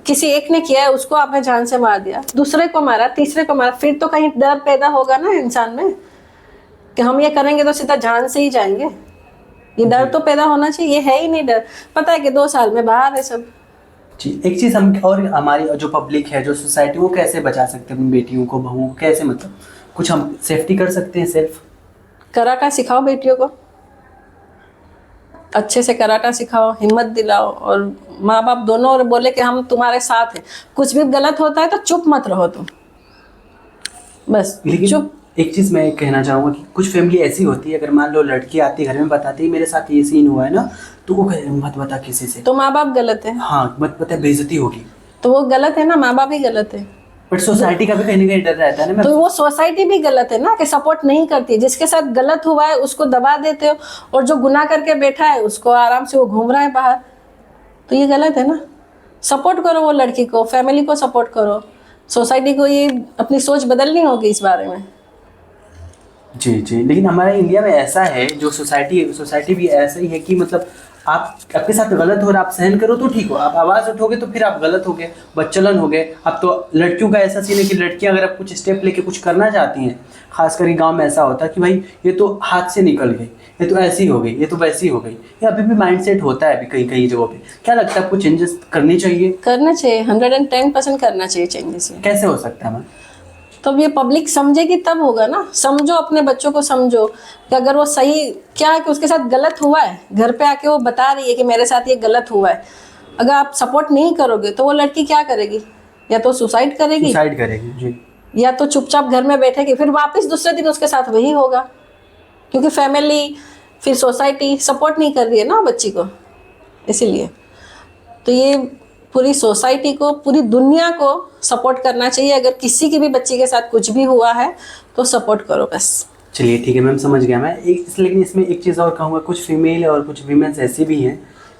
किसी एक ने किया है, उसको आपने जान से मार दिया, दूसरे को मारा, तीसरे को मारा, फिर तो कहीं डर पैदा होगा ना इंसान में कि हम ये करेंगे तो सीधा जान से ही जाएंगे। ये डर तो पैदा होना चाहिए, ये है ही नहीं डर। पता है कि 2 साल में बाहर है सब। जी। एक चीज़ हम और हमारी जो पब्लिक है, जो सोसाइटी, वो कैसे बचा सकते हैं अपनी बेटियों को, बहुओं को, कैसे मतलब कुछ हम सेफ्टी कर सकते हैं सेल्फ? कराटा सिखाओ बेटियों को, अच्छे से कराटा सिखाओ, हिम्मत दिलाओ, और माँ बाप दोनों और बोले कि हम तुम्हारे साथ हैं। कुछ भी गलत होता है तो चुप मत रहो तुम, बस लेकिन चुप। एक चीज़ मैं कहना चाहूँगा कि कुछ फैमिली ऐसी होती है, अगर मान लो लड़की आती है घर में बताती है मेरे साथ ये सीन हुआ है ना, तो वो कहे मत बता किसी से। तो माँ बाप गलत है, हाँ, मत बता, बेइज्जती होगी। तो वो गलत है ना, माँ बाप ही गलत है। बट सोसाइटी का भी कहीं ना कहीं डर रहता है ना। तो वो सोसाइटी भी गलत है ना कि सपोर्ट नहीं करती है। जिसके साथ गलत हुआ है उसको दबा देते हो, और जो गुनाह करके बैठा है उसको आराम से वो घूम रहा है बाहर, तो ये गलत है ना। सपोर्ट करो वो लड़की को, फैमिली को सपोर्ट करो। सोसाइटी को ये अपनी सोच बदलनी होगी इस बारे में। जी जी। लेकिन हमारे इंडिया में ऐसा है, जो सोसाइटी भी ऐसा ही है कि मतलब आप आपके साथ गलत हो रहा, आप सहन करो तो ठीक हो, आप आवाज़ उठोगे तो फिर आप गलत हो गए, बच्चलन हो गए। अब तो लड़कियों का ऐसा सीन है कि लड़कियां अगर आप कुछ स्टेप लेके कुछ करना चाहती हैं, खास करके गांव में ऐसा होता है कि भाई ये तो हाथ से निकल गई, ये तो ऐसी हो गई, ये तो वैसी हो गई। ये अभी भी माइंडसेट होता है अभी कई कई जगहों पे। क्या लगता है आपको चेंजेस करनी चाहिए? करना चाहिए, 110% करना चाहिए चेंजेस। कैसे हो सकता है मैम? तो ये पब्लिक समझेगी तब होगा ना। समझो, अपने बच्चों को समझो कि अगर वो सही क्या है कि उसके साथ गलत हुआ है, घर पे आके वो बता रही है कि मेरे साथ ये गलत हुआ है। अगर आप सपोर्ट नहीं करोगे तो वो लड़की क्या करेगी? या तो सुसाइड करेगी, जी। या तो चुपचाप घर में बैठेगी, फिर वापस दूसरे दिन उसके साथ वही होगा, क्योंकि फैमिली फिर सोसाइटी सपोर्ट नहीं कर रही है ना बच्ची को। इसीलिए तो ये पूरी सोसाइटी को, पूरी दुनिया को सपोर्ट करना चाहिए। अगर किसी की भी बच्ची के साथ कुछ भी हुआ है तो सपोर्ट करो बस। चलिए ठीक है मैम, समझ गया मैं। लेकिन इसमें एक चीज़ और कहूँगा, कुछ फीमेल और कुछ वीमेंस ऐसी भी हैं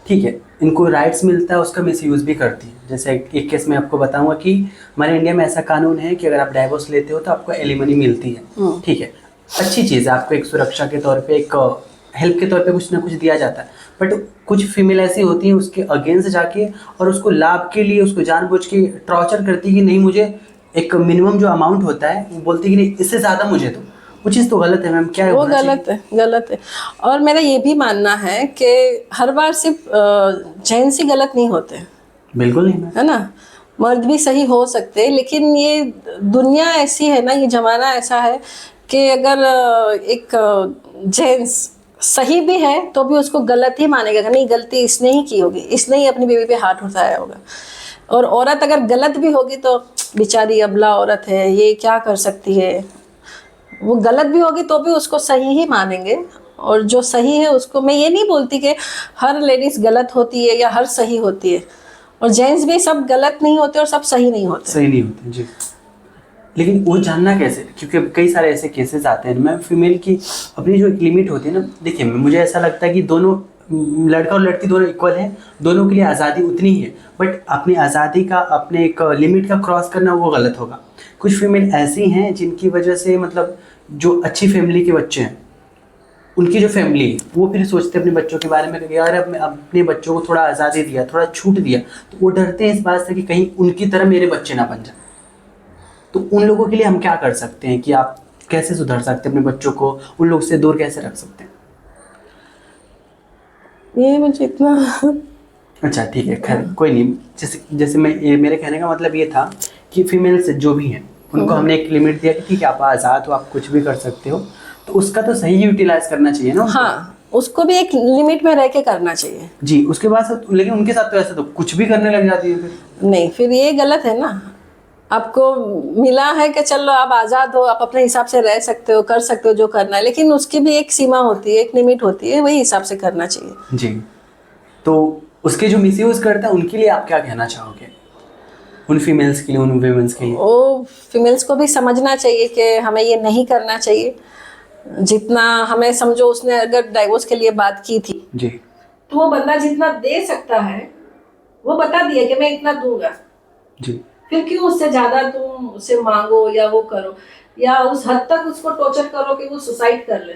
ठीक है, इनको राइट्स मिलता है, उसका मिसयूज भी करती है। जैसे एक केस में आपको बताऊंगा कि हमारे इंडिया में ऐसा कानून है कि अगर आप डाइवोर्स लेते हो तो आपको एलिमनी मिलती है। ठीक है, अच्छी चीज़ है, आपको एक सुरक्षा के तौर पे, एक हेल्प के तौर पे कुछ ना कुछ दिया जाता है। बट कुछ फीमेल ऐसी होती हैं उसके अगेंस्ट जाके और उसको लाभ के लिए उसको जानबूझ के टॉर्चर करती है कि नहीं, मुझे एक मिनिमम जो अमाउंट होता है वो बोलती है कि नहीं, इससे ज़्यादा मुझे दो। वो चीज़ तो गलत है मैम, क्या वो होना चाहिए? गलत है, गलत है। और मेरा ये भी मानना है कि हर बार सिर्फ जेंट्स ही गलत नहीं होते, बिल्कुल नहीं मैम। है ना, मर्द भी सही हो सकते हैं। लेकिन ये दुनिया ऐसी है ना, ये जमाना ऐसा है कि अगर एक जेंट्स सही भी है तो भी उसको गलत ही मानेगा कि नहीं, गलती इसने ही की होगी, इसने ही अपनी बीवी पे हाथ उठाया होगा। और औरत अगर गलत भी होगी तो बेचारी अबला औरत है, ये क्या कर सकती है। वो गलत भी होगी तो भी उसको सही ही मानेंगे। और जो सही है उसको, मैं ये नहीं बोलती कि हर लेडीज गलत होती है या हर सही होती है, और जेंट्स भी सब गलत नहीं होते और सब सही नहीं होते। सही नहीं होते जी। लेकिन वो जानना कैसे, क्योंकि कई सारे ऐसे केसेस आते हैं मैम, फीमेल की अपनी जो एक लिमिट होती है ना। देखिए मुझे ऐसा लगता है कि दोनों, लड़का और लड़की दोनों इक्वल हैं, दोनों के लिए आज़ादी उतनी ही है। बट अपनी आज़ादी का, अपने एक लिमिट का क्रॉस करना वो गलत होगा। कुछ फीमेल ऐसी हैं जिनकी वजह से मतलब जो अच्छी फैमिली के बच्चे हैं, उनकी जो फैमिली है वो फिर सोचते हैं अपने बच्चों के बारे में कि यार अब मैं अपने बच्चों को थोड़ा आज़ादी दिया, थोड़ा छूट दिया, तो वो डरते हैं इस बात से कि कहीं उनकी तरह मेरे बच्चे ना बन जाए। तो उन लोगों के लिए हम क्या कर सकते हैं, कि आप कैसे सुधार सकते हैं अपने बच्चों को, उन लोग से दूर कैसे रख सकते हैं? ये मुझे इतना अच्छा ठीक है, खैर कोई नहीं। जैसे जैसे मेरे कहने का मतलब ये था कि फीमेल्स जो भी हैं उनको हमने एक लिमिट दिया कि ठीक है आप आज़ाद हो, आप कुछ भी कर सकते हो, तो उसका तो सही यूटिलाइज करना चाहिए ना उनको। हाँ, उसको भी एक लिमिट में रह के करना चाहिए। जी, उसके बाद लेकिन उनके साथ तो ऐसा तो कुछ भी करने लग जाती है फिर। नहीं, फिर ये गलत है ना। आपको मिला है कि चलो आप आज़ाद हो, आप अपने हिसाब से रह सकते हो, कर सकते हो जो करना है, लेकिन उसकी भी एक सीमा होती है, एक लिमिट होती है, वही हिसाब से करना चाहिए। जी, तो उसके जो मिसयूज करते हैं उनके लिए आप क्या कहना चाहोगे, उन फीमेल्स के लिए, उन वुमेन्स के लिए? वो फीमेल्स को भी समझना चाहिए कि हमें ये नहीं करना चाहिए। जितना हमें, समझो उसने अगर डाइवोर्स के लिए बात की थी, जी तो वो बंदा जितना दे सकता है वो बता दिया कि मैं इतना दूंगा। जी। फिर क्यों उससे ज्यादा तुम उससे मांगो या वो करो, या उस हद तक उसको टॉर्चर करो कि वो सुसाइड कर ले,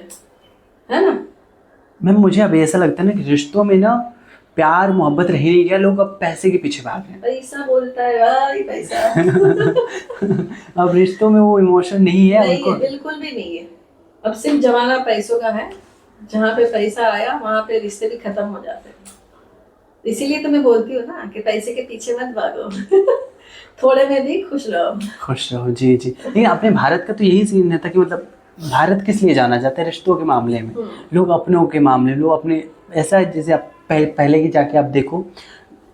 है ना। मैम मुझे अब ऐसा लगता है ना कि रिश्तों में ना प्यार मोहब्बत रह ही नहीं गया, लोग अब पैसे के पीछे भाग रहे हैं। पैसा बोलता है भाई, पैसा अब रिश्तों में वो इमोशन नहीं है नहीं उनको। है, बिल्कुल भी नहीं है। अब सिर्फ जमाना पैसों का है, जहाँ पे पैसा आया वहां पे रिश्ते भी खत्म हो जाते हैं। इसीलिए तो मैं बोलती हूँ ना कि पैसे के पीछे मत भागो थोड़े में भी खुश रहो। खुश रहो, जी जी। लेकिन अपने भारत का तो यही सीन रहता कि मतलब भारत किस लिए जाना जाता है रिश्तों के मामले में, लोग अपनों के मामले, लोग अपने, ऐसा है जैसे आप पहले की जाके आप देखो,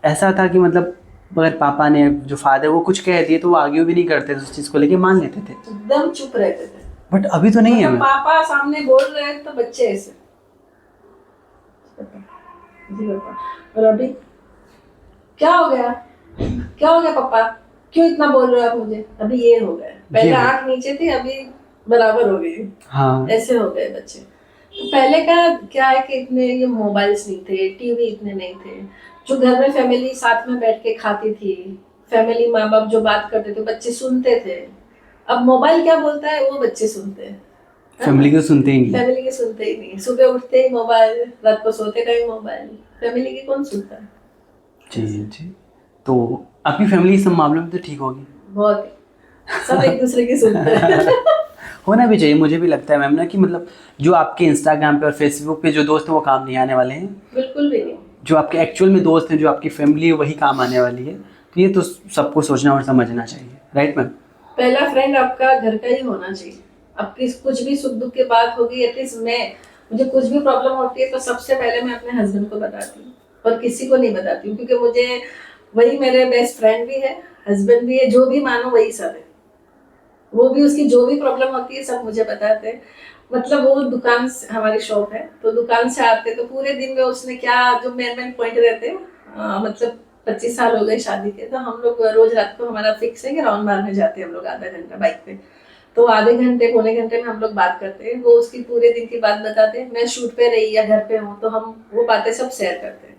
ऐसा था कि मतलब अगर पापा ने, जो फादर, वो कुछ कह दिए तो वो आगे भी नहीं करते थे, उस चीज़ को लेके मान लेते थे, एकदम चुप रहते थे। बट अभी तो नहीं है। मतलब पापा सामने बोल रहे हैं तो बच्चे ऐसे जी पापा, और अभी क्या हो गया, क्या हो गया पापा, क्यों इतना बोल रहे हो आप मुझे, अभी ये हो गया, पहले आंख नीचे थी अभी बराबर हो गई। हाँ, ऐसे हो गए बच्चे। तो पहले का क्या है कि इतने ये मोबाइल्स नहीं थे, टीवी इतने नहीं थे, जो घर में फैमिली साथ में बैठ के खाती थी, फैमिली माँ बाप जो बात करते थे बच्चे सुनते थे। अब मोबाइल क्या बोलता है वो बच्चे सुनते हैं, फैमिली को सुनते ही नहीं। फैमिली के सुनते ही नहीं, सुबह उठते ही मोबाइल, रात को सोते टाइम मोबाइल, फैमिली की कौन सुनता है। जी जी। तो आपकी फैमिली सब मामलों में तो ठीक होगी? बहुत, सब एक दूसरे की सुनते हैं होना भी चाहिए, मुझे भी लगता है मैम ना कि मतलब जो आपके इंस्टाग्राम पे और फेसबुक पे जो दोस्त हैं वो काम नहीं आने वाले हैं, बिल्कुल भी नहीं। जो आपके एक्चुअल में दोस्त हैं, जो आपकी फैमिली है, वही काम आने वाली है। तो ये तो सबको सोचना और समझना चाहिए, राइट मैम? पहला फ्रेंड आपका घर का ही होना चाहिए। आपकी कुछ भी सुख दुख की बात होगी, एटलीस्ट मुझे कुछ भी प्रॉब्लम होती है तो सबसे पहले मैं अपने हस्बैंड को बताती हूँ, और किसी को नहीं बताती हूँ, क्योंकि मुझे वही मेरे बेस्ट फ्रेंड भी है, हस्बैंड भी है, जो भी मानो वही सब है। वो भी उसकी जो भी प्रॉब्लम होती है सब मुझे बताते हैं। मतलब वो दुकान से, हमारी शॉप है तो दुकान से आते तो पूरे दिन में उसने क्या जो मेन पॉइंट रहते हैं, मतलब 25 साल हो गए शादी के, तो हम लोग रोज रात को हमारा फिक्स है कि राउंड मारने जाते हैं हम लोग आधा घंटा बाइक पे। तो आधे घंटे पौने घंटे में हम लोग बात करते हैं, वो उसकी पूरे दिन की बात बताते हैं, मैं शूट पे रही या घर पे हूँ तो हम वो बातें सब शेयर करते हैं।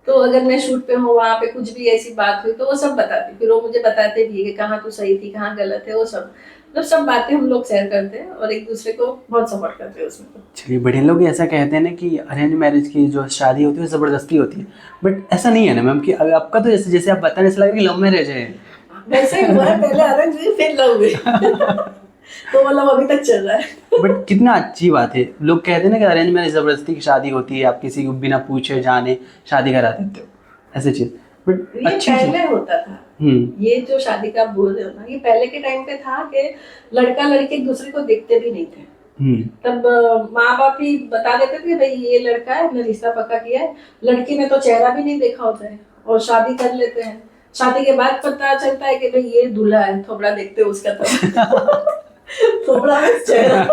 तो अगर मैं शूट पे हूँ, वहाँ पे कुछ भी ऐसी बात हुई तो वो सब बताती, फिर वो मुझे बताते भी कि कहाँ तू सही थी, कहाँ गलत है, वो सब मतलब सब बातें हम लोग शेयर करते हैं और एक दूसरे को बहुत सपोर्ट करते हैं उसमें। चलिए, बड़े लोग ऐसा कहते हैं ना कि अरेंज मैरिज की जो शादी होती है वो ज़बरदस्ती होती है, बट ऐसा नहीं है ना मैम कि आपका तो जैसे जैसे आप बता रहे, ऐसा लग रहा है कि लव मैरिज है। वैसे ही हुआ है, पहले अरेंज हुई फिर लव हुई तो मतलब अभी तक चल रहा है। बट कितना अच्छी बात है, लोग कहते हैं ना कि अरेंज मैरिज ज़बरदस्ती की शादी होती है, आप किसी को बिना पूछे जाने शादी करा देते हो, ऐसी चीज़, बट ये अच्छी चीज़। पहले होता था, ये जो शादी का आप बोल रहे हो ना, ये पहले के टाइम पे था कि लड़का लड़की एक दूसरे को देखते भी नहीं थे। तब माँ बाप ही बता देते थे भाई ये लड़का है, हमने रिश्ता पक्का किया है, लड़की ने तो चेहरा भी नहीं देखा होता है और शादी कर लेते हैं। शादी के बाद पता चलता है कि भाई ये दूल्हा है, थोबड़ा देखते हो उसका तो थोबड़ा में चेहरा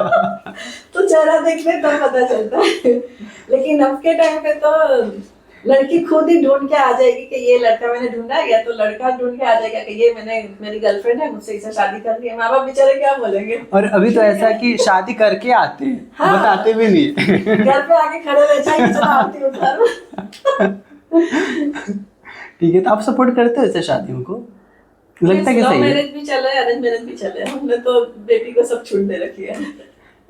तो चेहरा देखने तब पता चलता है। लेकिन अब के टाइम पे तो लड़की खुद ही ढूंढ के आ जाएगी कि ये लड़का मैंने ढूंढा, या तो लड़का ढूंढ के आ जाएगा कि ये मैंने मेरी गर्लफ्रेंड है, मुझसे इसे शादी करनी है। माँ बाप बेचारे क्या बोलेंगे। और अभी तो ऐसा है कि शादी करके आते हैं, हाँ, बताते भी नहीं। घर पे आके खड़े रह जाएंगे, चलो आरती उतारो। ठीक है, तो आप सपोर्ट करते हो ऐसे शादियों को? लगता है कि लव सही है। मैरिज भी चला है, अरेंज मैरिज भी चले, हमने तो बेटी को सब छूट दे रखी है।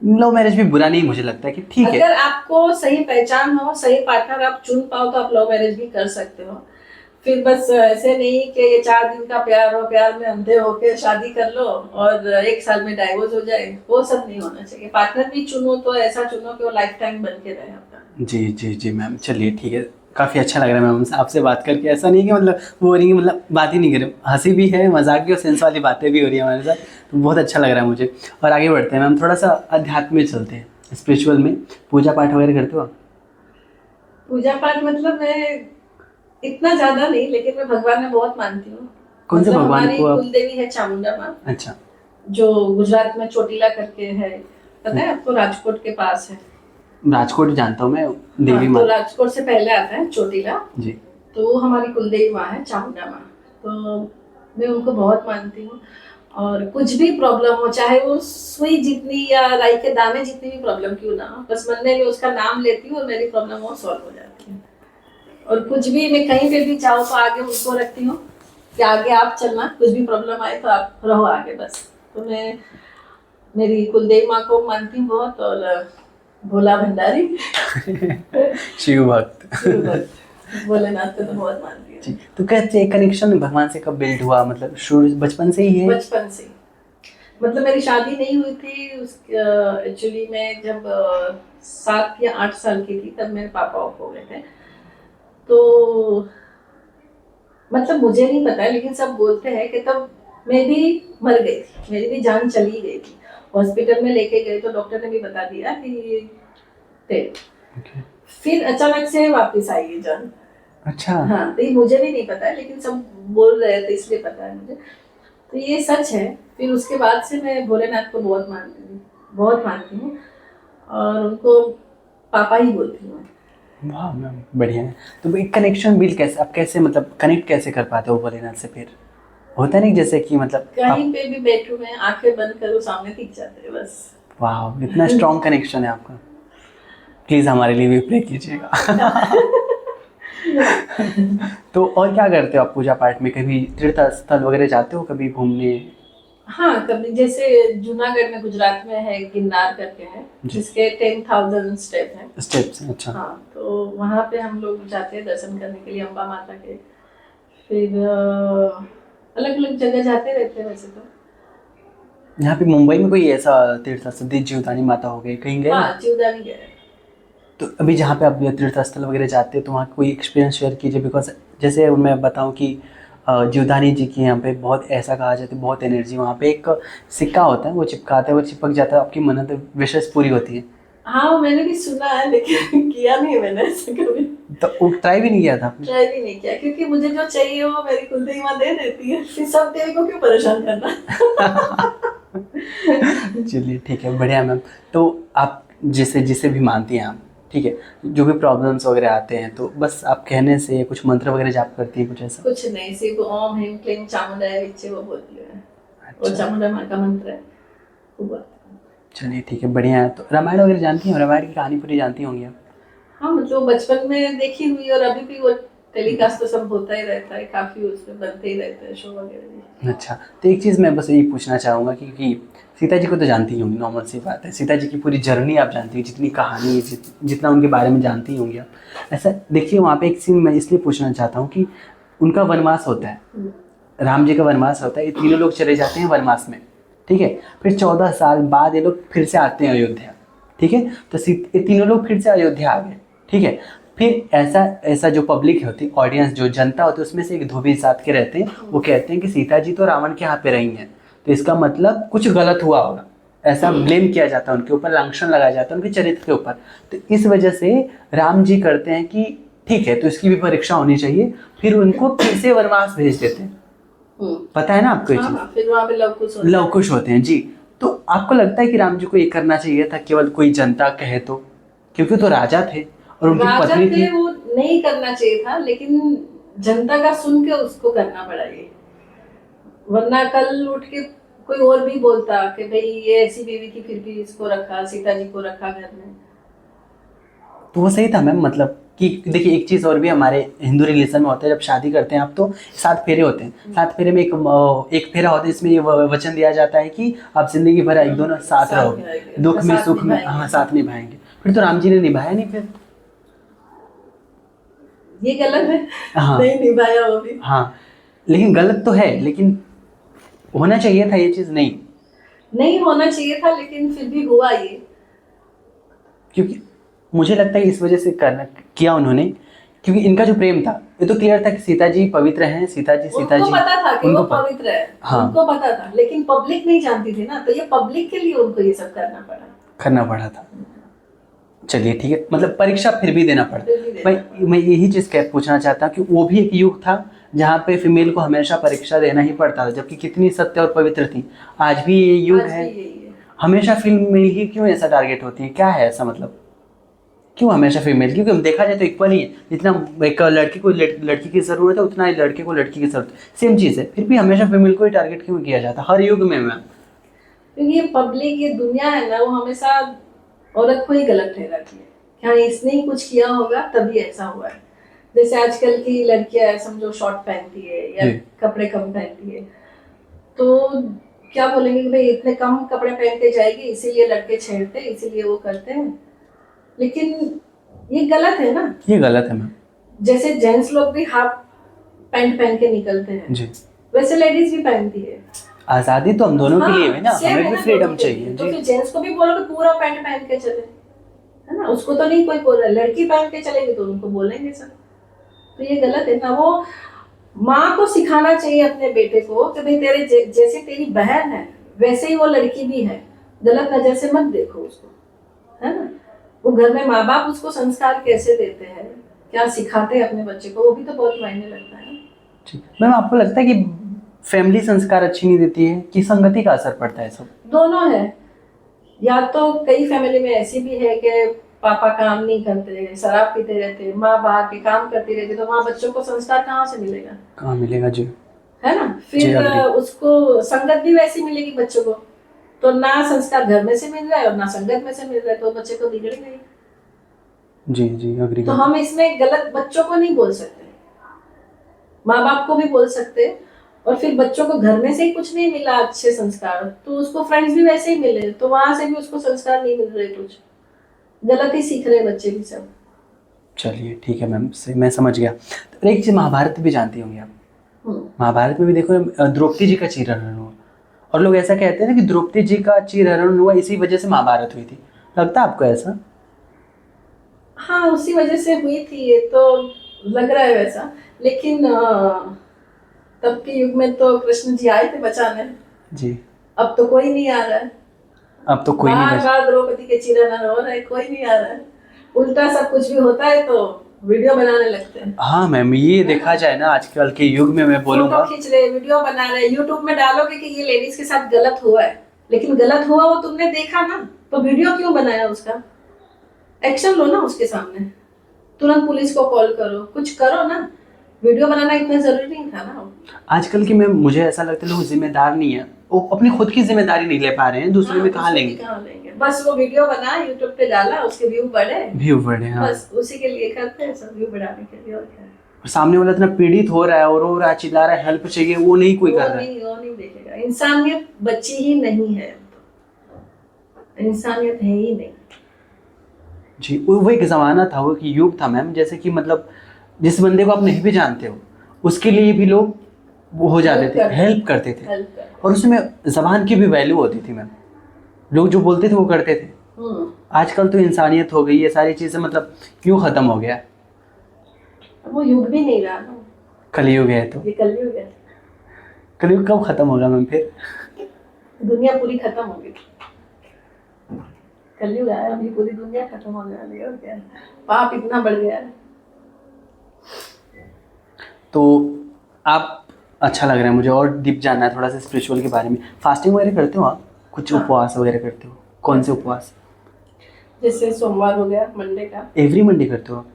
लव मैरिज भी बुरा नहीं, मुझे लगता है कि ठीक है। अगर आपको सही पहचान हो, सही पार्टनर आप चुन पाओ तो आप लव मैरिज भी कर सकते हो। फिर बस ऐसे नहीं कि ये 4 दिन का प्यार हो, प्यार में अंधे होके शादी कर लो और 1 साल में डाइवोर्स हो जाए, वो सब नहीं होना चाहिए। पार्टनर भी चुनो तो ऐसा चुनो कि वो लाइफ टाइम बन के रहे आपका। जी जी जी मैम, चलिए ठीक है, काफ़ी अच्छा लग रहा है मैम आपसे बात करके। ऐसा नहीं कि मतलब बोरिंग, मतलब बात ही नहीं कर रहे, हंसी भी है, मजाक भी और सेंस वाली बातें भी हो रही है हमारे साथ, तो बहुत अच्छा लग रहा है मुझे। और आगे बढ़ते हैं मैम, थोड़ा सा अध्यात्म में चलते हैं, स्पिरिचुअल में। पूजा पाठ वगैरह करते हो आप? पूजा पाठ मतलब मैं इतना ज्यादा नहीं, लेकिन मैं भगवान में बहुत मानती हूँ। कौन से मतलब भगवान हमारी को आप? कुलदेवी है चामुंडा माँ, अच्छा। जो गुजरात में चोटीला करके है, पता है आपको, राजकोट के पास है। राजकोट जानता हूँ मैं, देवी हाँ, माँ। तो राजकोट से पहले आता है चोटीला, जी। तो वो हमारी कुलदेवी माँ है चामुंडा माँ। तो मैं उनको बहुत मानती हूँ, और कुछ भी प्रॉब्लम हो, चाहे वो सुई जितनी या राई के दाने जितनी भी प्रॉब्लम क्यों ना हो, बस मन में उसका नाम लेती हूँ और मेरी प्रॉब्लम वो सॉल्व हो जाती है। और कुछ भी मैं कहीं पे भी चाहूँ तो आगे उनको रखती हूँ कि आगे आप चलना, कुछ भी प्रॉब्लम आए तो आप रहो आगे बस। तो मैं मेरी कुलदेवी माँ को मानती हूँ बहुत, और भोला भंडारी शिव भक्त। भोलेनाथ को तो बहुत मानती हूँ। जी, तो कहते हैं कनेक्शन भगवान से कब बिल्ड हुआ, मतलब शुरू बचपन से ही है? बचपन से, मतलब मेरी शादी नहीं हुई थी उस एक्चुअली मैं जब 7 या 8 साल की थी तब मेरे पापा ऑफ हो गए थे। तो मतलब मुझे नहीं पता है, लेकिन सब बोलते हैं कि तब मैं भी मर गई थी, मेरी भी जान चली गई थी। हॉस्पिटल में लेके गए तो डॉक्टर ने भी बता दिया कि Okay. फिर अचानक से वापस आई ये जान। अच्छा। हाँ, तो ये मुझे भी नहीं पता है, लेकिन सब बोल रहे थे इसलिए पता है मुझे, तो ये सच है। फिर उसके बाद से मैं भोलेनाथ को बहुत मानती हूँ और उनको पापा ही बोलती हूँ। वाह मैम, बढ़िया है। तो एक कनेक्शन बिल्ड कैसे, आप कैसे मतलब कनेक्ट कैसे कर पाते हो भोलेनाथ से? फिर होता नहीं जैसे कि मतलब कहीं पे भी बैठूं मैं, आंखें बंद करूँ, सामने दिख जाते हैं बस। वाह, इतना स्ट्रॉन्ग कनेक्शन है आपका। प्लीज़ हमारे लिए भी प्रे कीजिएगा। तो और क्या करते हो आप पूजा पाठ में? कभी तीर्थ स्थल वगैरह जाते हो कभी घूमने? हाँ, कभी जैसे जूनागढ़ में, गुजरात में है, गिरनार करके है, जिसके 10,000 स्टेप है। स्टेप्स, अच्छा। हाँ, तो वहाँ पे हम लोग जाते हैं दर्शन करने के लिए, अम्बा माता के। फिर अलग अलग जगह जाते रहते हैं वैसे तो। यहाँ पे मुंबई में कोई ऐसा तीर्थ स्थल, जीवदानी माता हो गई, कहीं गए? हाँ, जीवदानी गए। तो अभी जहाँ पे आप तीर्थ स्थल वगैरह जाते हो तो वहाँ कोई एक्सपीरियंस शेयर कीजिए, बिकॉज जैसे मैं बताऊँ कि जीवदानी जी की यहाँ पे बहुत ऐसा कहा जाता है, बहुत एनर्जी वहाँ पे। एक सिक्का होता है, वो चिपकाते हैं, वो चिपक जाता है, आपकी मन्नत विशेष पूरी होती है। हाँ, मैंने भी सुना है, लेकिन किया नहीं मैंने ऐसा कभी। तो वो ट्राई भी नहीं किया था आपने? ट्राई भी नहीं किया, क्योंकि मुझे जो चाहिए वो मेरी कुलदेवी माँ दे देती है, फिर सब देवी को क्यों परेशान करना। चलिए ठीक है, बढ़िया मैम। तो आप जिसे जिसे भी मानती हैं आप, ठीक है, जो भी प्रॉब्लम्स वगैरह आते हैं तो बस आप कहने से कुछ मंत्र वगैरह जाप करती हैं, कुछ ऐसा? कुछ नहीं, सिर्फ ओम ह्रीं क्लीं चामुंडाय विच्चे वो बोलती है। वो अच्छा। चामुंडा माँ का मंत्र है, वो बोलती हूँ। चलिए ठीक है, बढ़िया है। तो रामायण वगैरह जानती हैं? रामायण की कहानी पूरी जानती होंगी आप? हाँ, मतलब बचपन में देखी हुई, और अभी भी वो टेलीकास्ट तो सब होता ही रहता है, काफी उसमें बनते ही रहते हैं शो वगैरह भी। अच्छा, तो एक चीज़ मैं बस यही पूछना चाहूँगा कि सीता जी को तो जानती ही होंगी, नॉर्मल सी बात है, सीता जी की पूरी जर्नी आप जानती हो, जितनी कहानी है, जितना उनके बारे में जानती ही होंगी आप। ऐसा देखिए, वहाँ पे एक सीन मैं इसलिए पूछना चाहता हूँ कि उनका वनवास होता है, राम जी का वनवास होता है, ये तीनों लोग चले जाते हैं वनवास में, ठीक है। फिर 14 साल बाद ये लोग फिर से आते हैं अयोध्या, ठीक है। तो ये तीनों लोग फिर से अयोध्या आ गए, ठीक है। फिर ऐसा जो पब्लिक होती, ऑडियंस जो जनता होती है, उसमें से एक धोबी जात के रहते हैं, वो कहते हैं कि सीता जी तो रावण के यहाँ पे रही हैं, तो इसका मतलब कुछ गलत हुआ होगा, ऐसा ब्लेम किया जाता है उनके ऊपर, लांछन लगाया जाता है उनके चरित्र के ऊपर। तो इस वजह से राम जी करते हैं कि ठीक है, तो इसकी भी परीक्षा होनी चाहिए, फिर उनको फिर से वनवास भेज देते हैं। पता है ना आपको ये चीज? फिर वहाँ पे लव कुश होते हैं जी। तो आपको लगता है कि राम जी को ये करना चाहिए था, केवल कोई जनता कहे तो, क्योंकि तो राजा थे और उनकी पत्नी थी? वो नहीं करना चाहिए था, लेकिन जनता का सुन के उसको करना पड़ा ये, वरना कल उठ के कोई और भी बोलता कि भाई ये ऐसी बीवी थी फिर भी इसको रखा, सीता जी को रखा घर में, तो वो सही था मैम। मतलब कि देखिए, एक चीज़ और भी हमारे हिंदू रिलीजन में होता है, जब शादी करते हैं आप तो 7 फेरे होते हैं, 7 फेरे में एक फेरा होता है, इसमें ये वचन दिया जाता है कि आप जिंदगी भर एक दोनों साथ रहोगे, दुख में सुख में, हाँ, साथ निभाएंगे। फिर तो राम जी ने निभाया नहीं, फिर ये गलत है। हाँ, नहीं निभाया वो भी। हाँ, लेकिन गलत तो है, लेकिन होना चाहिए था ये चीज़, नहीं होना चाहिए था, लेकिन फिर भी हुआ ये। क्योंकि मुझे लगता है इस वजह से करना किया उन्होंने, क्योंकि इनका जो प्रेम था ये तो क्लियर था कि सीता जी पवित्र हैं, सीता जी उनको पता था कि वो पवित्र है, हाँ, उनको पता था, लेकिन पब्लिक नहीं जानती थी ना, तो ये पब्लिक के लिए उनको ये सब करना पड़ा था। चलिए ठीक है, मतलब परीक्षा फिर भी देना पड़ा। मैं यही चीज़ पूछना चाहता हूँ कि वो भी एक युग था जहाँ पे फीमेल को हमेशा परीक्षा देना ही पड़ता था, जबकि कितनी सत्य और पवित्र थी। आज भी ये युग है, हमेशा फीमेल ही क्यों ऐसा टारगेट होती है, क्या है ऐसा मतलब, क्यों हमेशा फीमेल? क्योंकि हम देखा जाए तो इक्वल ही है, जितना एक लड़की को लड़की की ज़रूरत है उतना ही लड़के को लड़की की ज़रूरत है, सेम चीज़ है, फिर भी हमेशा फीमेल को ही टारगेट क्यों किया जाता हर युग में मैम? क्योंकि ये पब्लिक, ये दुनिया है ना, वो हमेशा औरत को ही गलत ठहराती है, क्या इसने ही कुछ किया होगा तभी ऐसा हुआ है। जैसे आजकल की लड़कियां समझो शॉर्ट पहनती है या कपड़े कम पहनती है, तो क्या बोलेंगे कि भाई इतने कम कपड़े पहन के जाएगी, इसीलिए लड़के छेड़ते, इसीलिए वो करते हैं, लेकिन ये गलत है ना। ये गलत है मैम। जैसे जेंट्स लोग भी हाफ पैंट पहन के निकलते हैं जी, वैसे लेडीज भी पहनती है। आजादी तो हम दोनों के लिए है ना, हमें भी फ्रीडम चाहिए जी। तो फिर जेंट्स को भी बोलो कि पूरा पैंट पहन के चले, है ना, उसको तो नहीं कोई बोल रहा, लड़की पहन के चलेगी तो उनको बोलेंगे सब, तो ये गलत है ना। वो माँ को सिखाना चाहिए अपने बेटे को कि भाई तेरे जैसे तेरी बहन है वैसे ही वो लड़की भी है, गलत नजर से मत देखो उसको, है ना। वो घर में माँ बाप उसको संस्कार कैसे देते हैं, क्या सिखाते हैं अपने बच्चे को, वो भी तो बहुत मायने लगता है ना। मैम, आपको लगता है कि फैमिली संस्कार अच्छी नहीं देती है कि संगति का असर पड़ता है? सब दोनों है। या तो कई फैमिली में ऐसी भी है कि पापा काम नहीं करते, शराब पीते रहते, माँ बाहर के काम करती रहती, तो वहाँ बच्चों को संस्कार कहाँ से मिलेगा? कहाँ मिलेगा जी, है ना। फिर उसको संगत भी वैसी मिलेगी बच्चों को, तो ना संस्कार घर में से मिल रहा है और ना संगत में से मिल रहा है, तो बच्चे को बिगड़ेगा ही। जी जी, अग्री। तो हम इसमें गलत बच्चों को नहीं बोल सकते, माँ बाप को भी बोल सकते, और फिर बच्चों को घर में से ही कुछ नहीं मिला अच्छे संस्कार, तो उसको फ्रेंड्स भी वैसे ही मिले, तो वहां से भी उसको संस्कार नहीं मिल रहे, कुछ गलत ही सीख रहे बच्चे भी सब। चलिए ठीक है मैम, मैं समझ गया। तो एक चीज महाभारत भी जानती होंगी आप, महाभारत में भी देखो द्रौपदी जी का चीरहरण हुआ, और लोग ऐसा कहते हैं ना कि द्रौपदी जी का चीरहरण हुआ इसी वजह से महाभारत हुई थी, लगता है आपको ऐसा? हाँ, उसी वजह से हुई थी, ये तो लग रहा है वैसा, लेकिन तब के युग में तो कृष्ण जी आए थे बचाने जी, अब तो कोई नहीं आ रहा है, अब तो कोई नहीं, बार द्रौपदी के चीरहरण हो रहा है, कोई नहीं आ रहा है, उल्टा सब कुछ भी होता है तो वीडियो बनाने लगते हैं। हाँ मैम, ये देखा जाए ना आजकल के युग में, मैं बोलूंगा फोटो खींच रहे, वीडियो बना रहे, यूट्यूब में डालोगे कि ये लेडीज के साथ गलत हुआ है, लेकिन गलत हुआ वो तुमने देखा ना, तो वीडियो क्यों बनाया? उसका एक्शन लो ना उसके सामने, तुरंत पुलिस को कॉल करो, कुछ करो ना, वीडियो बनाना इतना जरूरी नहीं था ना। आजकल के में मुझे ऐसा लगता है लोग जिम्मेदार नहीं है, वो अपनी खुद की जिम्मेदारी नहीं ले पा रहे हैं, दूसरे में कहाँ लेंगे? बस वो वीडियो बना, यूट्यूब पे डाला, उसके व्यू बढ़े, हाँ। बस उसी के लिए करते हैं सब, व्यू बढ़ाने के लिए, और क्या। सामने वाला इतना पीड़ित हो रहा है और रो रहा है, चिल्ला रहा है, हेल्प चाहिए, वो नहीं कोई कर रहा है। वो नहीं देखेगा। इंसानियत बची ही नहीं है, इंसानियत है ही नहीं। जी, वो एक ज़माना था, वो एक युग था मैम, जैसे कि मतलब जिस बंदे को आप नहीं भी जानते हो उसके लिए भी लोग वो हो जाते थे, हेल्प करते थे। और उसमें ज़बान की भी वैल्यू होती थी मैम, लोग जो बोलते थे वो करते थे। आजकल तो इंसानियत हो गई, ये सारी चीज़ें मतलब क्यों ख़त्म हो गया? वो युग भी नहीं रहा ना, कलयुग है। तो ये कलयुग है। कलयुग कब ख़त्म होगा मैम फिर? दुनिया पूरी खत्म हो गई, कलयुग आया, अभी पूरी दुनिया खत्म होने वाली है। और क्या, पाप इतना बढ़ गया है। तो आप, अच्छा लग रहा है मुझे और डीप जानना है थोड़ा सा स्पिरिचुअल के बारे में। फास्टिंग वगैरह करते हो आप? कुछ उपवास वगैरह करते हो? कौन से उपवास? जैसे सोमवार हो गया, मंडे का। एवरी मंडे करते हो आप?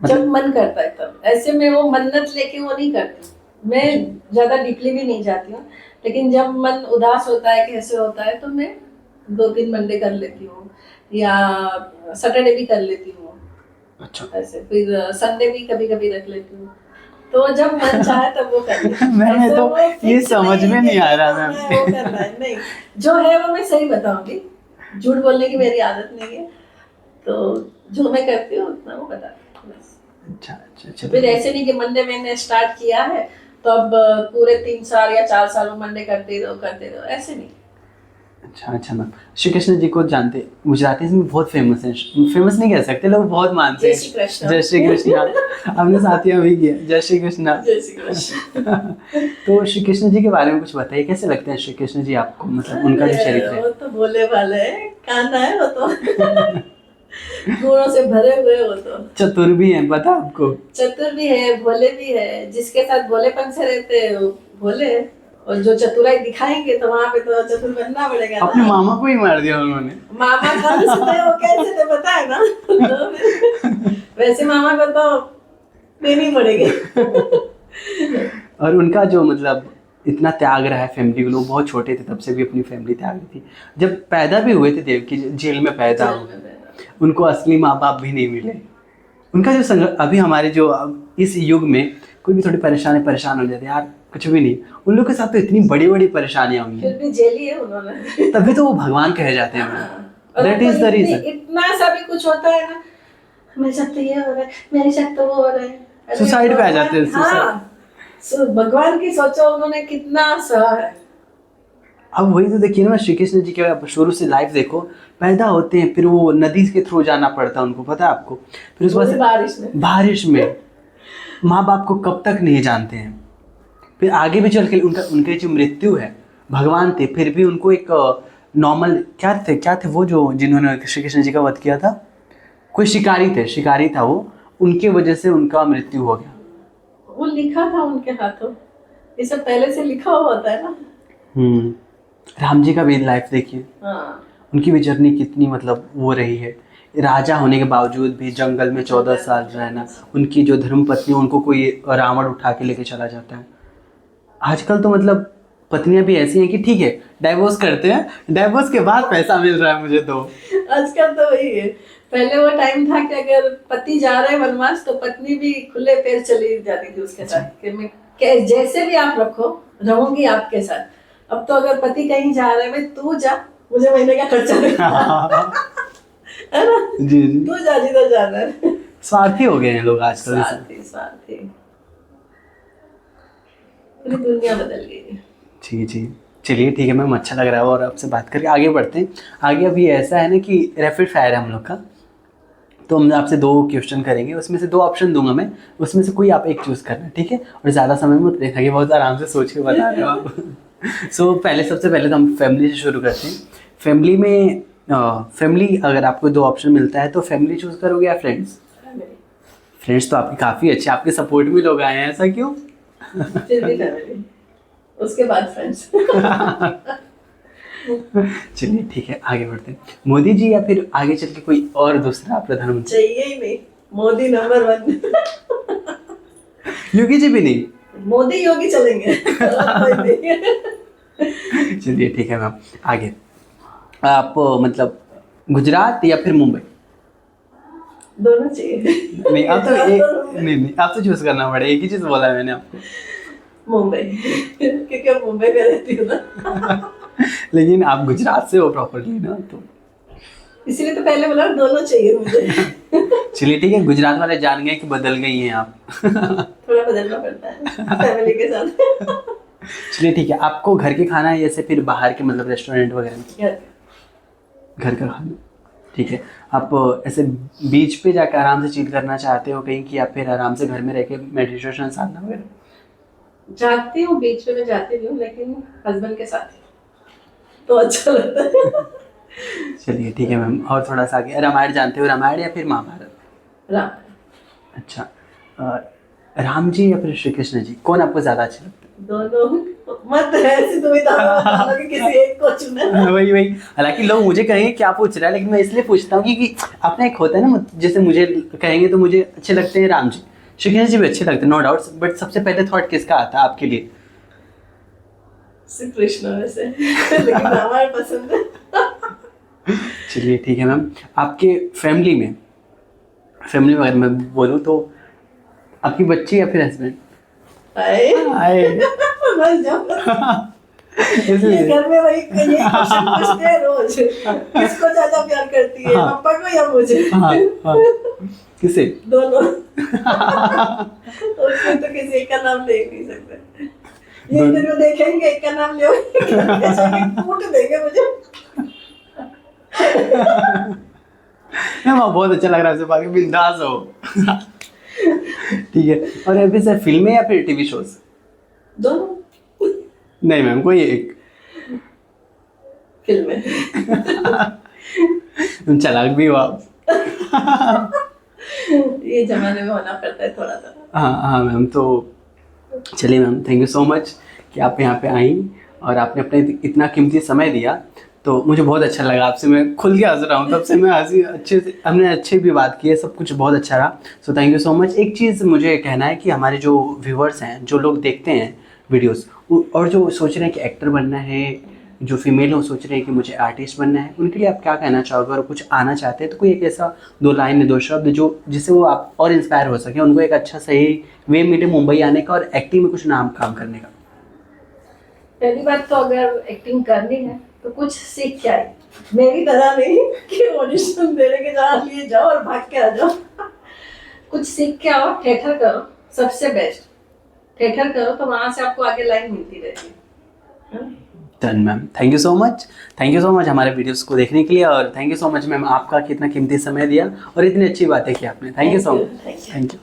जब मन करता है तब। ऐसे में वो मन्नत लेके वो नहीं करती, मैं ज्यादा डीपली भी नहीं जाती हूँ। लेकिन जब मन उदास होता है, कैसे होता है, तो मैं 2-3 मंडे कर लेती हूँ, या सैटरडे भी कर लेती हूँ। अच्छा। ऐसे फिर संडे भी कभी कभी रख लेती हूँ। तो जब मन चाहे तब वो कर लेती हूँ। मैंने ऐसे तो वो ये fix समझ नहीं में कि नहीं आ रहा हाँ, मैम। वो करना है, नहीं। जो है वो मैं सही बताऊंगी, झूठ बोलने की मेरी आदत नहीं है। तो जो मैं करती हूँ उतना वो बताती हूँ बस। अच्छा। फिर ऐसे नहीं कि मंडे मैंने स्टार्ट किया है तो अब पूरे 3 साल या 4 साल वो मंडे करते रहो, ऐसे नहीं। अच्छा मैम, श्री कृष्ण जी को जानते, गुजराती में बहुत फेमस है, फेमस नहीं कह सकते, लोग बहुत मानते हैं। जय श्री कृष्ण। जय श्री कृष्ण। हमने साथियाँ भी किया, जय श्री कृष्ण। जय श्री कृष्ण। तो श्री कृष्ण जी के बारे में कुछ बताइए, कैसे लगते हैं श्री कृष्ण जी आपको, मतलब उनका जो चरित्र है? वो तो भोले भाले है, कान्हा है वो तो। गुणों से भरे हुए वो तो। चतुर भी है, पता आपको? चतुर भी है, भोले भी है। जिसके साथ भोलेपन से रहते हैं वो भोले है। और जो चतुराई दिखाएंगे तो वहाँ पे तो चतुर बनना पड़ेगा ना। अपने मामा को ही मार दिया उन्होंने। मामा कौन से थे, वो कैसे थे पता है ना? तो वैसे मामा को तो देनी पड़ेगी। और उनका जो मतलब इतना त्याग रहा है फैमिली को, लोग बहुत छोटे थे तब से भी अपनी फैमिली त्याग दी थी। जब पैदा भी हुए थे देवकी जेल में पैदा हुए, उनको असली माँ बाप भी नहीं मिले। उनका जो संघर्ष, अभी हमारे जो इस युग में कोई भी थोड़ी परेशान हो जाते हैं यार, कुछ भी नहीं, उन लोग के साथ तो इतनी बड़ी बड़ी परेशानियां हुई फिर हैं, भी जेली है उन्होंने। तभी तो वो भगवान कहे जाते हैं। That is the reason. इतना सा भी कुछ होता है ना, मेरे साथ तो ये हो रहा है, मेरे साथ तो वो हो रहा है, सुसाइड पे आ जाते हैं। हाँ, भगवान की सोचो उन्होंने कितना सहा है। अब वही तो देखिए ना, श्री कृष्ण जी के आप शुरू से लाइफ देखो, पैदा होते हैं, फिर वो नदी के थ्रू जाना पड़ता है उनको, पता है आपको? फिर उस बाद बारिश में माँ बाप को कब तक नहीं जानते हैं। फिर आगे भी चल के उनके जो मृत्यु है, भगवान थे फिर भी उनको एक नॉर्मल क्या थे वो जो जिन्होंने श्री कृष्ण जी का वध किया था, कोई शिकारी था वो, उनके वजह से उनका मृत्यु हो गया। वो लिखा था उनके हाथों, ये सब पहले से लिखा हुआ होता है ना। राम जी का भी लाइफ देखिए, उनकी भी जर्नी कितनी मतलब वो रही है। राजा होने के बावजूद भी जंगल में 14 साल रहना, उनकी जो धर्म पत्नी, उनको कोई रावण उठा के लेके चला जाता है। आजकल तो मतलब पत्नियां भी ऐसी हैं कि ठीक है डाइवोर्स करते हैं, डाइवोर्स के बाद पैसा मिल रहा है मुझे तो। आजकल तो वही है। पहले वो टाइम था कि अगर पति जा रहे वनवास तो पत्नी भी खुले पैर चली जाती थी उसके साथ, कि मैं जैसे भी आप रखो रहूंगी आपके साथ। अब तो अगर पति कहीं जा रहे हैं, तू जा, मुझे महीने का खर्चा है ना, जी तू जा जिधर जाना है। स्वार्थी हो गए हैं लोग आजकल। स्वार्थी पूरी दुनिया बदल गई है। जी चलिए ठीक है मैम, अच्छा लग रहा है और आपसे बात करके। आगे बढ़ते हैं। आगे अभी ऐसा है ना कि रैपिड फायर है हम लोग का, तो हम आपसे 2 क्वेश्चन करेंगे, उसमें से 2 ऑप्शन दूंगा मैं, उसमें से कोई आप एक चूज़ करना, ठीक है? और ज़्यादा समय मत देखना, कि बहुत आराम से सोच के बता रहे हो आप। सबसे पहले तो हम फैमिली से शुरू करते हैं। फैमिली अगर आपको 2 ऑप्शन मिलता है तो फैमिली चूज़ करोगे या फ्रेंड्स? फ्रेंड्स तो आपकी काफ़ी अच्छी, आपके सपोर्ट में लोग आए हैं, ऐसा क्यों? फिर भी फैमिली, उसके बाद फ्रेंड्स। चलिए ठीक है, आगे बढ़ते हैं। मोदी जी या फिर आगे चल के कोई और दूसरा प्रधानमंत्री? चाहिए ही नहीं, मोदी नंबर 1। योगी जी भी नहीं? मोदी योगी चलेंगे। चलिए ठीक है मैम, आगे। आप मतलब गुजरात या फिर मुंबई? दोनों चाहिए। नहीं अब तो एक नहीं अब तो चूज करना पड़ेगा, एक ही चीज बोला है मैंने आपको। मुंबई, क्योंकि मैं मुंबई में रहती हूँ ना। लेकिन आप गुजरात से हो प्रॉपरली ना, तो इसीलिए तो पहले बोला दोनों चाहिए मुझे। चलिए ठीक है, गुजरात वाले जान गए कि बदल गई हैं आप। थोड़ा बदलना पड़ता है फैमिली के साथ। चलिए ठीक है, आपको घर के खाना है या फिर बाहर के मतलब रेस्टोरेंट वगैरह में? घर का खाना, ठीक है। आप ऐसे बीच पे जाकर आराम से चिल करना चाहते हो कहीं कि, या फिर आराम से घर में रह के मेडिटेशन साधना वगैरह? जाती हूँ बीच में, मैं जाती भी हूँ, लेकिन हस्बैंड के साथ तो अच्छा लगता है। चलिए ठीक है मैम, और थोड़ा सा आगे, रामायण जानते हो? रामायण या फिर महाभारत? राम। अच्छा, राम जी या फिर श्री कृष्ण जी, कौन आपको ज़्यादा अच्छे लगते दोनों। मत ऐसी दुविधा में कि किसी एक को चुने। हैं? वही हालांकि लोग मुझे कहेंगे क्या पूछ रहा है, लेकिन मैं इसलिए पूछता हूँ कि अपना एक होता है ना, जैसे मुझे कहेंगे तो मुझे अच्छे लगते हैं राम जी, श्री कृष्ण जी भी अच्छे लगते हैं, नो डाउट्स, बट सबसे पहले थॉट किसका आता है आपके लिए? श्री कृष्ण वैसे, लेकिन रामायण पसंद है। चलिए ठीक है मैम, आपके फैमिली में, फैमिली में अगर मैं बोलूँ तो आपकी बच्ची या फिर हस्बैंड? आए बस जाओ। ये घर में वही ये क्वेश्चन पूछते हैं रोज, किसको ज्यादा प्यार करती है, पापा को या मुझे? किसे? दोनों। उसमें तो किसी एक का नाम ले नहीं सकते। ये इंटरव्यू देखेंगे एक का नाम ले, कूट देंगे मुझे। मैम बहुत अच्छा लग रहा है, बाकी बिंदास हो। ठीक है, और अभी सर फिल्में या फिर टीवी शोज? दोनों। नहीं मैम, कोई एक। फिल्में। तुम चालाक भी हो आप। ये जमाने में होना पड़ता है थोड़ा सा। हाँ मैम, तो चलिए ma'am, thank you so much कि आप यहाँ पे आई और आपने अपने इतना कीमती समय दिया, तो मुझे बहुत अच्छा लगा। आपसे मैं खुल के हंस रहा हूँ, तब से मैं हंसी अच्छे से, हमने अच्छे भी बात की है, सब कुछ बहुत अच्छा रहा। So thank you so much. एक चीज़ मुझे कहना है कि हमारे जो व्यूवर्स हैं, जो लोग देखते हैं वीडियोस और जो सोच रहे हैं कि एक्टर बनना है, जो फीमेल हो सोच रहे हैं कि मुझे आर्टिस्ट बनना है, उनके लिए आप क्या कहना चाहोगे? और कुछ आना चाहते हैं तो कोई एक ऐसा 2 लाइन 2 शब्द जो जिससे वो आप और इंस्पायर हो सके, उनको एक अच्छा सही वे मिले मुंबई आने का और एक्टिंग में कुछ नाम काम करने का। पहली बात तो अगर एक्टिंग करनी है तो कुछ सीख के आए, मेरी तरह नहीं कि ऑडिशन देने के जहाँ लिए जाओ और भाग के आ जाओ। कुछ सीख के आओ, थिएटर करो, सबसे बेस्ट थिएटर करो, तो वहां से आपको आगे लाइन मिलती रहती है। Done ma'am, thank you so much, thank you so much हमारे वीडियोस को देखने के लिए, और thank you so much ma'am, आपका कितना कीमती समय दिया और इतनी अच्छी बातें की आपने। Thank you so much, thank you.